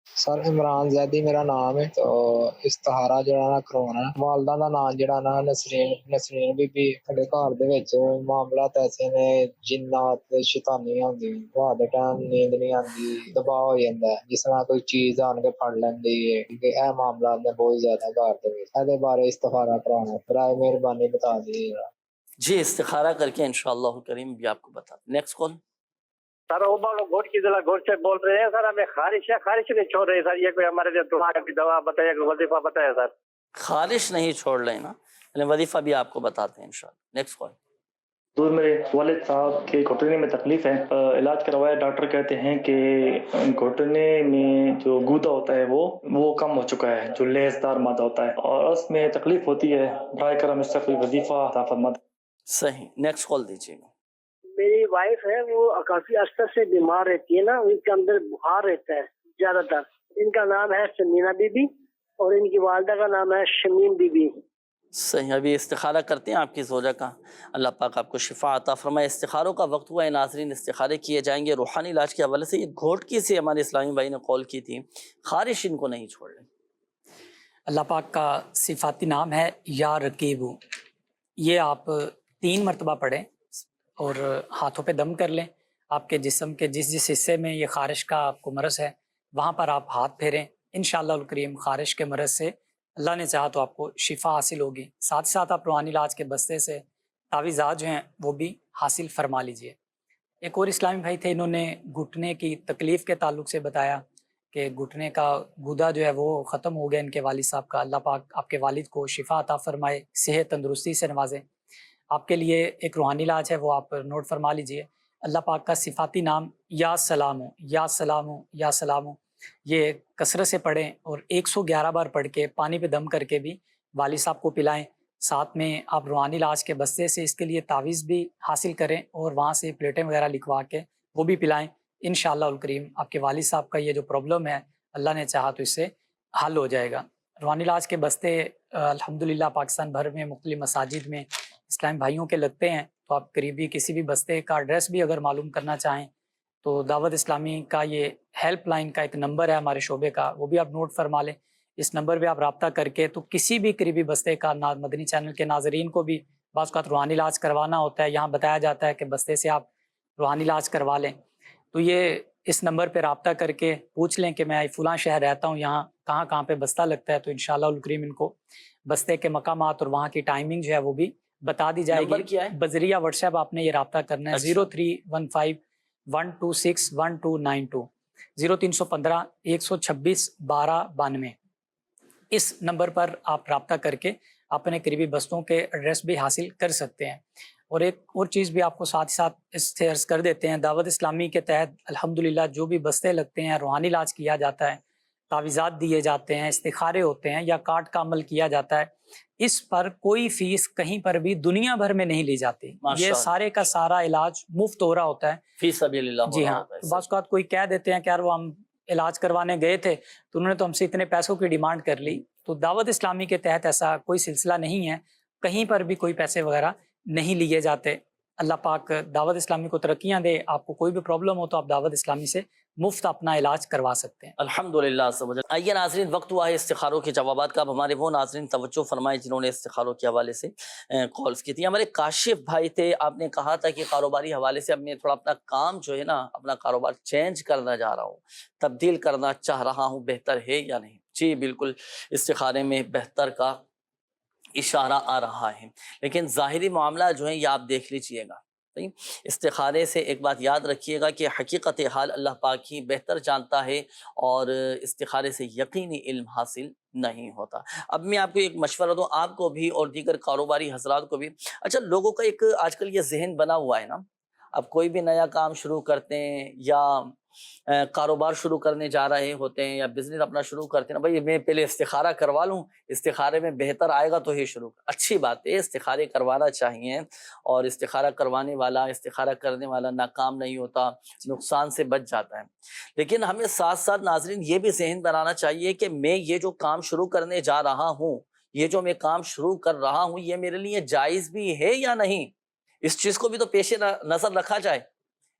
سر عمران زیدی میرا نام ہے تو استخارہ جڑا نا کروانا والدہ دا نام جڑا نا نسرین بی بی ساڈے گھر دے وچ معاملات ایسے نے جنات شیطانیاں ہوندی رات دے ٹائم نیند نہیں آندی دباؤ ہو جاندا ہے جس طرح کوئی چیز آن کے پھڑ لیندی ہے کہ اے معاملات نے بہت زیادہ گھر دے وچ اے بارے استخارہ کرانا برائے مہربانی بتا دیجیے جی استخارہ کر کے انشاءاللہ کریم بھی آپ کو بتا دیں. Next call. سر وہ لوگ گھوٹ کی ضلع گھوٹ سے بول رہے ہیں سر. ہمیں خارش نہیں چھوڑ رہے سر. یہ کوئی ہمارے لیے دعا کی دوا بتائے کوئی وظیفہ بتائے سر. خارش نہیں چھوڑ رہے نا یعنی وظیفہ بھی آپ کو بتاتے ہیں انشاءاللہ. نیکسٹ کال. دور میرے والد صاحب کے گھٹنے میں تکلیف ہے, علاج کروایا, ڈاکٹر کہتے ہیں کہ گھٹنے میں جو گودا ہوتا ہے وہ کم ہو چکا ہے, جو لیسدار مادہ ہوتا ہے, اور اس میں تکلیف ہوتی ہے. برائے کرم اس سے کوئی وظیفہ عطا فرمائیں. صحیح. نیکسٹ کال دیجیے گا. میری وائف ہے وہ کافی عرصے سے بیمار رہتی ہے نا, ان کے اندر بخار رہتا ہے زیادہ تر. ان کا نام ہے سمینا بی بی اور ان کی والدہ کا نام ہے شمیم بی بی. صحیح. ابھی استخارہ کرتے ہیں آپ کی زوجہ کا, اللہ پاک آپ کو شفا عطا فرمائے. استخاروں کا وقت ہوا ہے ناظرین, استخارے کیے جائیں گے. روحانی علاج کے حوالے سے یہ گھوٹکی سے ہمارے اسلامی بھائی نے کال کی تھی, خارش ان کو نہیں چھوڑ رہے. اللہ پاک کا صفاتی نام ہے یا رقیب. یہ آپ 3 مرتبہ پڑھیں اور ہاتھوں پہ دم کر لیں. آپ کے جسم کے جس حصے میں یہ خارش کا آپ کو مرض ہے وہاں پر آپ ہاتھ پھیریں. انشاءاللہ الکریم خارش کے مرض سے اللہ نے چاہا تو آپ کو شفا حاصل ہوگی. ساتھ ساتھ آپ روحانی علاج کے بستے سے تعویذات جو ہیں وہ بھی حاصل فرما لیجئے. ایک اور اسلامی بھائی تھے, انہوں نے گھٹنے کی تکلیف کے تعلق سے بتایا کہ گھٹنے کا گودا جو ہے وہ ختم ہو گیا ان کے والد صاحب کا. اللہ پاک آپ کے والد کو شفا عطا فرمائے, صحت تندرستی سے نوازے. آپ کے لیے ایک روحانی علاج ہے, وہ آپ نوٹ فرما لیجئے. اللہ پاک کا صفاتی نام یا سلام ہو, یا سلام ہو, یا سلام ہو. یہ کثرت سے پڑھیں اور 111 بار پڑھ کے پانی پہ دم کر کے بھی والد صاحب کو پلائیں. ساتھ میں آپ روحانی علاج کے بستے سے اس کے لیے تعویذ بھی حاصل کریں اور وہاں سے پلیٹیں وغیرہ لکھوا کے وہ بھی پلائیں. انشاءاللہ الکریم آپ کے والد صاحب کا یہ جو پرابلم ہے اللہ نے چاہا تو اس سے حل ہو جائے گا. روحانی علاج کے بستے الحمدللہ پاکستان بھر میں مختلف مساجد میں اسلام بھائیوں کے لگتے ہیں. تو آپ قریبی کسی بھی بستے کا ایڈریس بھی اگر معلوم کرنا چاہیں تو دعوت اسلامی کا یہ ہیلپ لائن کا ایک نمبر ہے ہمارے شعبے کا, وہ بھی آپ نوٹ فرما لیں. اس نمبر پہ آپ رابطہ کر کے تو کسی بھی قریبی بستے کا مدنی چینل کے ناظرین کو بھی بعض اوقات روحانی علاج کروانا ہوتا ہے, یہاں بتایا جاتا ہے کہ بستے سے آپ روحانی علاج کروا لیں. تو یہ اس نمبر پہ رابطہ کر کے پوچھ لیں کہ میں فلاں شہر رہتا ہوں, یہاں کہاں کہاں پہ بستہ لگتا ہے. تو انشاءاللہ الکریم ان کو بستے کے مقامات اور وہاں کی ٹائمنگ جو ہے وہ بھی بتا دی جائے گی. بذریعہ واٹس ایپ آپ نے یہ رابطہ کرنا ہے 0315-126-1292 0315 126 1292. اس نمبر پر آپ رابطہ کر کے اپنے قریبی بستوں کے ایڈریس بھی حاصل کر سکتے ہیں. اور ایک اور چیز بھی آپ کو ساتھ ساتھ اس سے عرض کر دیتے ہیں, دعوت اسلامی کے تحت الحمدللہ جو بھی بستے لگتے ہیں, روحانی علاج کیا جاتا ہے, تعویذات دیے جاتے ہیں, استخارے ہوتے ہیں یا کارڈ کا عمل کیا جاتا ہے, اس پر کوئی فیس کہیں پر بھی دنیا بھر میں نہیں لی جاتی. یہ سارے کا سارا علاج مفت ہو رہا ہوتا ہے فی سبیل اللہ. جی ہاں. بعض اوقات کوئی کہہ دیتے ہیں کہ یار وہ ہم علاج کروانے گئے تھے تو انہوں نے تو ہم سے اتنے پیسوں کی ڈیمانڈ کر لی. تو دعوت اسلامی کے تحت ایسا کوئی سلسلہ نہیں ہے, کہیں پر بھی کوئی پیسے وغیرہ نہیں لیے جاتے. اللہ پاک دعوت اسلامی کو ترقیاں دے. آپ کو کوئی بھی پرابلم ہو تو آپ دعوت اسلامی سے مفت اپنا علاج کروا سکتے ہیں. الحمدللہ. آئیے ناظرین, وقت ہوا ہے استخاروں کے جوابات کا. اب ہمارے وہ ناظرین توجہ فرمائے جنہوں نے استخاروں کے حوالے سے کالز کی تھی. ہمارے کاشف بھائی تھے, آپ نے کہا تھا کہ کاروباری حوالے سے اب میں تھوڑا اپنا کام جو ہے نا, اپنا کاروبار چینج کرنا جا رہا ہوں, تبدیل کرنا چاہ رہا ہوں, بہتر ہے یا نہیں؟ جی بالکل, استخارے میں بہتر کا اشارہ آ رہا ہے, لیکن ظاہری معاملہ جو ہے یہ آپ دیکھ لیجئے گا. استخارے سے ایک بات یاد رکھیے گا کہ حقیقت حال اللہ پاک ہی بہتر جانتا ہے, اور استخارے سے یقینی علم حاصل نہیں ہوتا. اب میں آپ کو ایک مشورہ دوں, آپ کو بھی اور دیگر کاروباری حضرات کو بھی. اچھا, لوگوں کا ایک آج کل یہ ذہن بنا ہوا ہے نا, اب کوئی بھی نیا کام شروع کرتے ہیں یا کاروبار شروع کرنے جا رہے ہوتے ہیں یا بزنس اپنا شروع کرتے ہیں, بھائی میں پہلے استخارہ کروا لوں, استخارے میں بہتر آئے گا تو ہی شروع. اچھی بات ہے, استخارے کروانا چاہیے, اور استخارہ کروانے والا, استخارہ کرنے والا ناکام نہیں ہوتا, نقصان سے بچ جاتا ہے. لیکن ہمیں ساتھ ساتھ ناظرین یہ بھی ذہن بنانا چاہیے کہ میں یہ جو کام شروع کرنے جا رہا ہوں, یہ جو میں کام شروع کر رہا ہوں, یہ میرے لیے جائز بھی ہے یا نہیں, اس چیز کو بھی تو پیش نظر رکھا جائے.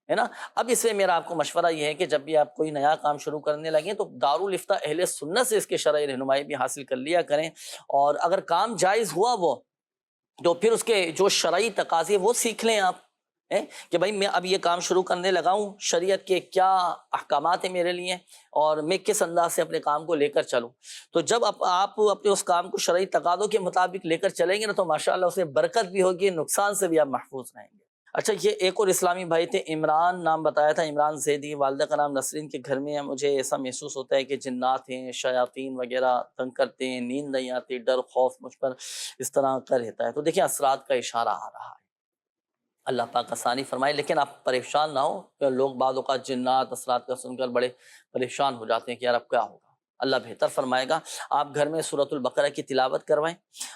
ہے نا. اب اس میں میرا آپ کو مشورہ یہ ہے کہ جب بھی آپ کوئی نیا کام شروع کرنے لگیں تو دارالفتہ اہل سنت سے اس کے شرعی رہنمائی بھی حاصل کر لیا کریں, اور اگر کام جائز ہوا وہ تو پھر اس کے جو شرعی تقاضے وہ سیکھ لیں آپ, کہ بھائی میں اب یہ کام شروع کرنے لگا ہوں, شریعت کے کیا احکامات ہیں میرے لیے اور میں کس انداز سے اپنے کام کو لے کر چلوں. تو جب آپ اپنے اس کام کو شرعی تقاضوں کے مطابق لے کر چلیں گے نا تو ماشاءاللہ اس میں برکت بھی ہوگی, نقصان سے بھی آپ محفوظ رہیں گے. اچھا, یہ ایک اور اسلامی بھائی تھے, عمران نام بتایا تھا, عمران زیدی, والدہ کا نام نسرین. کے گھر میں مجھے ایسا محسوس ہوتا ہے کہ جنات ہیں, شیاطین وغیرہ تنگ کرتے ہیں, نیند نہیں آتی, ڈر خوف مجھ پر اس طرح کا رہتا ہے. تو دیکھیں اثرات کا اشارہ آ رہا ہے, اللہ پاک آسانی فرمائے. لیکن آپ پریشان نہ ہو, کہ لوگ بعض اوقات جنات اثرات کا سن کر بڑے پریشان ہو جاتے ہیں کہ یار اب کیا ہوگا. اللہ بہتر فرمائے گا. آپ گھر میں سورۃ البقرہ کی تلاوت کروائیں,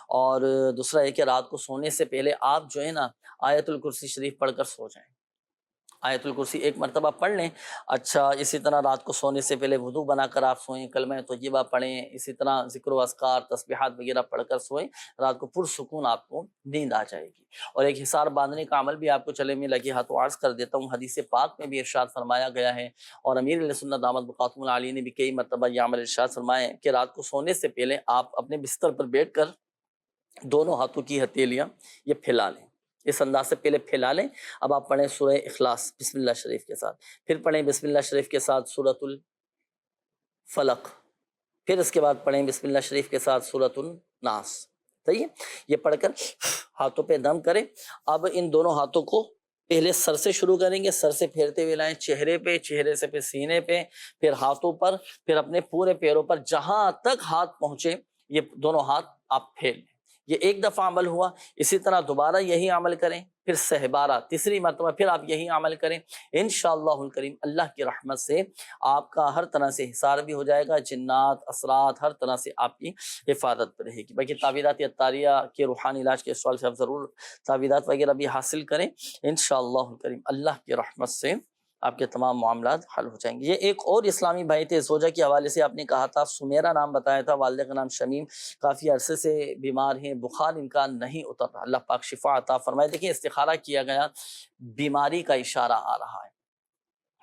اور دوسرا ہے کہ رات کو سونے سے پہلے آپ جو ہے نا آیت الکرسی شریف پڑھ کر سو جائیں. آیت الکرسی ایک مرتبہ پڑھ لیں. اچھا, اسی طرح رات کو سونے سے پہلے وضو بنا کر آپ سوئیں, کلمہ طیبہ پڑھیں, اسی طرح ذکر و اذکار تسبیحات وغیرہ پڑھ کر سوئیں. رات کو پرسکون آپ کو نیند آ جائے گی. اور ایک حصار باندھنے کا عمل بھی آپ کو چلے میں لگے ہاتھوں عرض کر دیتا ہوں. حدیث پاک میں بھی ارشاد فرمایا گیا ہے, اور امیر علیہ سنت دامت بقاتم العالی نے بھی کئی مرتبہ یہ عمل ارشاد فرمایا کہ رات کو سونے سے پہلے آپ اپنے بستر پر بیٹھ کر دونوں ہاتھوں کی ہتھیلیاں یہ پھیلا لیں, اس انداز سے پہلے پھیلا لیں. اب آپ پڑھیں سورہ اخلاص بسم اللہ شریف کے ساتھ, پھر پڑھیں بسم اللہ شریف کے ساتھ سورۃ الفلق, پھر اس کے بعد پڑھیں بسم اللہ شریف کے ساتھ سورۃ الناس. صحیح ہے, یہ پڑھ کر ہاتھوں پہ دم کریں. اب ان دونوں ہاتھوں کو پہلے سر سے شروع کریں گے, سر سے پھیرتے ہوئے لائیں چہرے پہ, چہرے سے پھر سینے پہ, پھر ہاتھوں پر, پھر اپنے پورے پیروں پر, جہاں تک ہاتھ پہنچے یہ دونوں ہاتھ آپ پھیر لیں. یہ ایک دفعہ عمل ہوا. اسی طرح دوبارہ یہی عمل کریں, پھر سہبارہ تیسری مرتبہ پھر آپ یہی عمل کریں. انشاءاللہ الکریم اللہ کی رحمت سے آپ کا ہر طرح سے حصار بھی ہو جائے گا, جنات اثرات ہر طرح سے آپ کی حفاظت رہے گی. باقی تعویذات اتاریہ کے روحانی علاج کے سوال سے آپ ضرور تعویذات وغیرہ بھی حاصل کریں. انشاءاللہ الکریم اللہ کی رحمت سے آپ کے تمام معاملات حل ہو جائیں گے. یہ ایک اور اسلامی بھائی تھے, زوجہ کے حوالے سے آپ نے کہا تھا, سمیرہ نام بتایا تھا, والدہ کا نام شمیم, کافی عرصے سے بیمار ہیں, بخار ان کا نہیں اتر رہا, اللہ پاک شفا عطا فرمائے. دیکھیں استخارہ کیا گیا, بیماری کا اشارہ آ رہا ہے,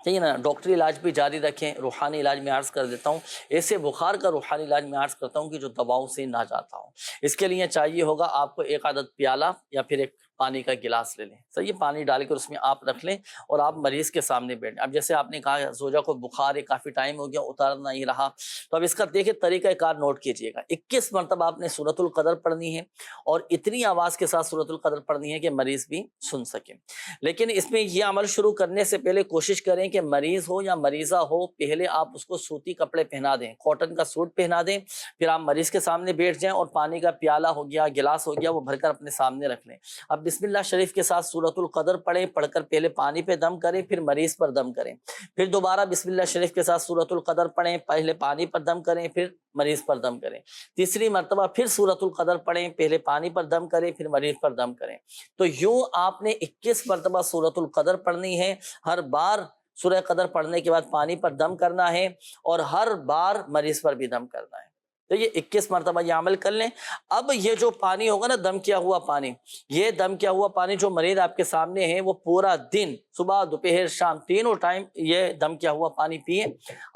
ٹھیک ہے نا. ڈاکٹری علاج بھی جاری رکھیں. روحانی علاج میں عرض کر دیتا ہوں, ایسے بخار کا روحانی علاج میں عرض کرتا ہوں کہ جو دواؤں سے نہ جاتا ہوں. اس کے لیے چاہیے ہوگا آپ کو ایک عدد پیالہ یا پھر ایک پانی کا گلاس لے لیں. صحیح, پانی ڈال کر اس میں آپ رکھ لیں اور آپ مریض کے سامنے بیٹھیں. اب جیسے آپ نے کہا زوجہ کو بخار ہے, کافی ٹائم ہو گیا, اتر نہیں رہا, تو اب اس کا دیکھیں طریقہ کار نوٹ کیجئے گا. 21 مرتبہ آپ نے سورۃ القدر پڑھنی ہے, اور اتنی آواز کے ساتھ سورۃ القدر پڑھنی ہے کہ مریض بھی سن سکے. لیکن اس میں یہ عمل شروع کرنے سے پہلے کوشش کریں کہ مریض ہو یا مریضہ ہو, پہلے آپ اس کو سوتی کپڑے پہنا دیں, کاٹن کا سوٹ پہنا دیں, پھر آپ مریض کے سامنے بیٹھ جائیں اور پانی کا پیالہ ہو گیا, گلاس ہو گیا, وہ بھر کر اپنے سامنے رکھ لیں. اب بسم اللہ شریف کے ساتھ سورۃ القدر پڑھیں, پڑھ کر پہلے پانی پہ دم کریں, پھر مریض پر دم کریں, پھر دوبارہ بسم اللہ شریف کے ساتھ سورۃ القدر پڑھیں, پہلے پانی پر دم کریں, پھر مریض پر دم کریں, تیسری مرتبہ پھر سورۃ القدر پڑھیں, پہلے پانی پر دم کریں, پھر مریض پر دم کریں. تو یوں آپ نے 21 مرتبہ سورۃ القدر پڑھنی ہے. ہر بار سورہ قدر پڑھنے کے بعد پانی پر دم کرنا ہے, اور ہر بار مریض پر بھی دم کرنا ہے. تو یہ 21 مرتبہ یہ عمل کر لیں. اب یہ جو پانی ہوگا نا, دم کیا ہوا پانی, یہ دم کیا ہوا پانی جو مریض آپ کے سامنے ہے, وہ پورا دن صبح دوپہر شام تینوں ٹائم یہ دم کیا ہوا پانی پیئے.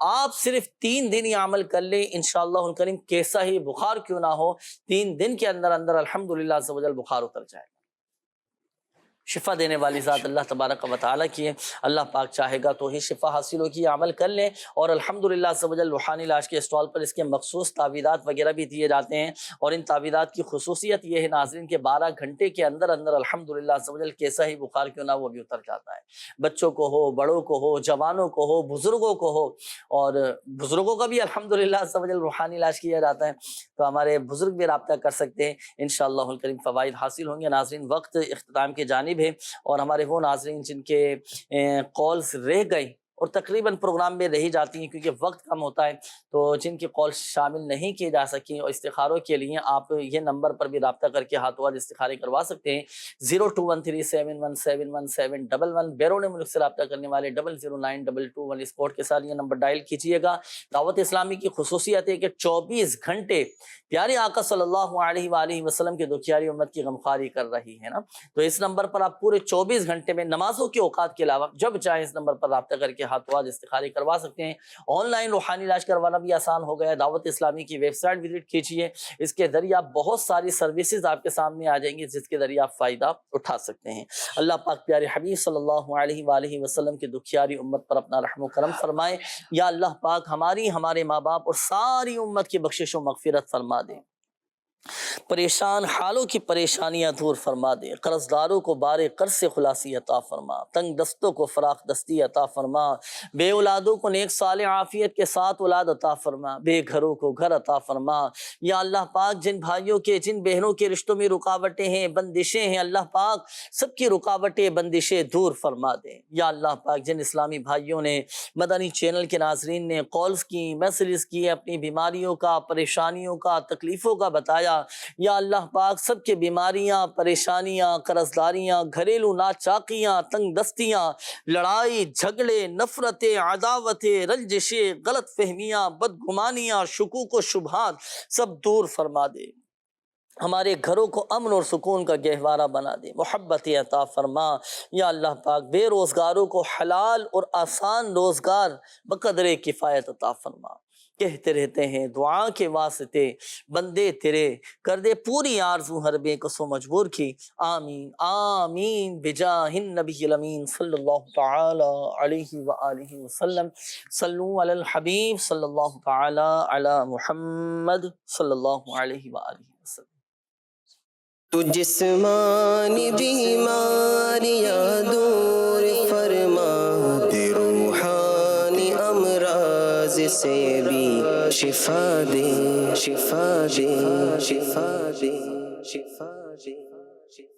آپ صرف 3 دن یہ عمل کر لیں, انشاءاللہ الکریم کیسا ہی بخار کیوں نہ ہو, 3 دن کے اندر اندر الحمدللہ عز و جل بخار اتر جائے گا. شفا دینے والی ذات اللہ تبارک و تعالیٰ کی ہے. اللہ پاک چاہے گا تو ہی شفا حاصل ہوگی. عمل کر لیں. اور الحمدللہ عز و جل روحانی علاج کے اسٹال پر اس کے مخصوص تعویذات وغیرہ بھی دیے جاتے ہیں, اور ان تعویذات کی خصوصیت یہ ہے ناظرین کہ 12 گھنٹے کے اندر اندر الحمدللہ عز و جل کیسا ہی بخار کیوں نہ وہ بھی اتر جاتا ہے. بچوں کو ہو, بڑوں کو ہو, جوانوں کو ہو, بزرگوں کو ہو, اور بزرگوں کا بھی الحمدللہ عز و جل روحانی علاج کیا جاتا ہے. تو ہمارے بزرگ بھی رابطہ کر سکتے ہیں, انشاءاللہ الکریم فوائد حاصل ہوں گے. ناظرین وقت اختتام کی جانب ہے, اور ہمارے وہ ناظرین جن کے کالز رہ گئے اور تقریباً پروگرام میں رہ جاتی ہیں کیونکہ وقت کم ہوتا ہے، تو جن کی کال شامل نہیں کی جا سکی اور استخاروں کے لیے آپ یہ نمبر پر بھی رابطہ کر کے ہاتھوں ہاتھ استخارے کروا سکتے ہیں۔ 0213711711 بیرون ملک سے رابطہ کرنے والے 009221 اس کوڈ کے ساتھ یہ نمبر ڈائل کیجیے گا۔ دعوت اسلامی کی خصوصیت ہے کہ 24 گھنٹے پیارے آقا صلی اللہ علیہ وآلہ وسلم کی دکھیاری امت کی غمخواری کر رہی ہے نا، تو اس نمبر پر آپ پورے 24 گھنٹے میں نمازوں کے اوقات کے علاوہ جب چاہیں اس نمبر پر رابطہ کر کے ہاتھوں ہاتھ استخارے کروا سکتے ہیں۔ آن لائن روحانی علاج کروانا بھی آسان ہو گیا ہے۔ دعوت اسلامی کی ویب سائٹ وزٹ کیجیے، اس کے ذریعے آپ بہت ساری سروسز آپ کے سامنے آ جائیں گی جس کے ذریعے آپ فائدہ اٹھا سکتے ہیں۔ اللہ پاک پیارے حبیب صلی اللہ علیہ وآلہ وسلم کی دکھیاری امت پر اپنا رحم و کرم فرمائے۔ یا اللہ پاک ہماری، ہمارے ماں باپ اور ساری امت کی بخشش و مغفرت فرما دے، پریشان حالوں کی پریشانیاں دور فرما دے، قرض داروں کو بارے قرض سے خلاصی عطا فرما، تنگ دستوں کو فراخ دستی عطا فرما، بے اولادوں کو نیک صالح عافیت کے ساتھ اولاد عطا فرما، بے گھروں کو گھر عطا فرما۔ یا اللہ پاک جن بھائیوں کے، جن بہنوں کے رشتوں میں رکاوٹیں ہیں، بندشیں ہیں، اللہ پاک سب کی رکاوٹیں بندشیں دور فرما دے۔ یا اللہ پاک جن اسلامی بھائیوں نے، مدنی چینل کے ناظرین نے کالز کی، میسیجز کی، اپنی بیماریوں کا، پریشانیوں کا، تکلیفوں کا بتایا، یا اللہ پاک سب کے بیماریاں، پریشانیاں، قرض داریاں، گھریلو ناچاکیاں، تنگ دستیاں، لڑائی جھگڑے، نفرتیں، عداوتیں، رنجشیں، غلط فہمیاں، بدگمانیاں، شکوک و شبہات سب دور فرما دے۔ ہمارے گھروں کو امن اور سکون کا گہوارہ بنا دے، محبت عطا فرما۔ یا اللہ پاک بے روزگاروں کو حلال اور آسان روزگار بقدر کفایت عطا فرما۔ کہتے رہتے ہیں دعا کے واسطے بندے تیرے، کر دے پوری آرزو ہر بے کس و مجبور کی، آمین آمین بجاہ النبی الامین صلی اللہ تعالی علیہ وآلہ وسلم۔ صلو علی الحبیب صلی اللہ تعالی علی محمد صلی اللہ علیہ وآلہ وسلم۔ تو جسمانی بیماریاں دور فرما دے، روحانی امراض سے بھی شفا دے، شفا دے، شفا دے، شفا دے، شفا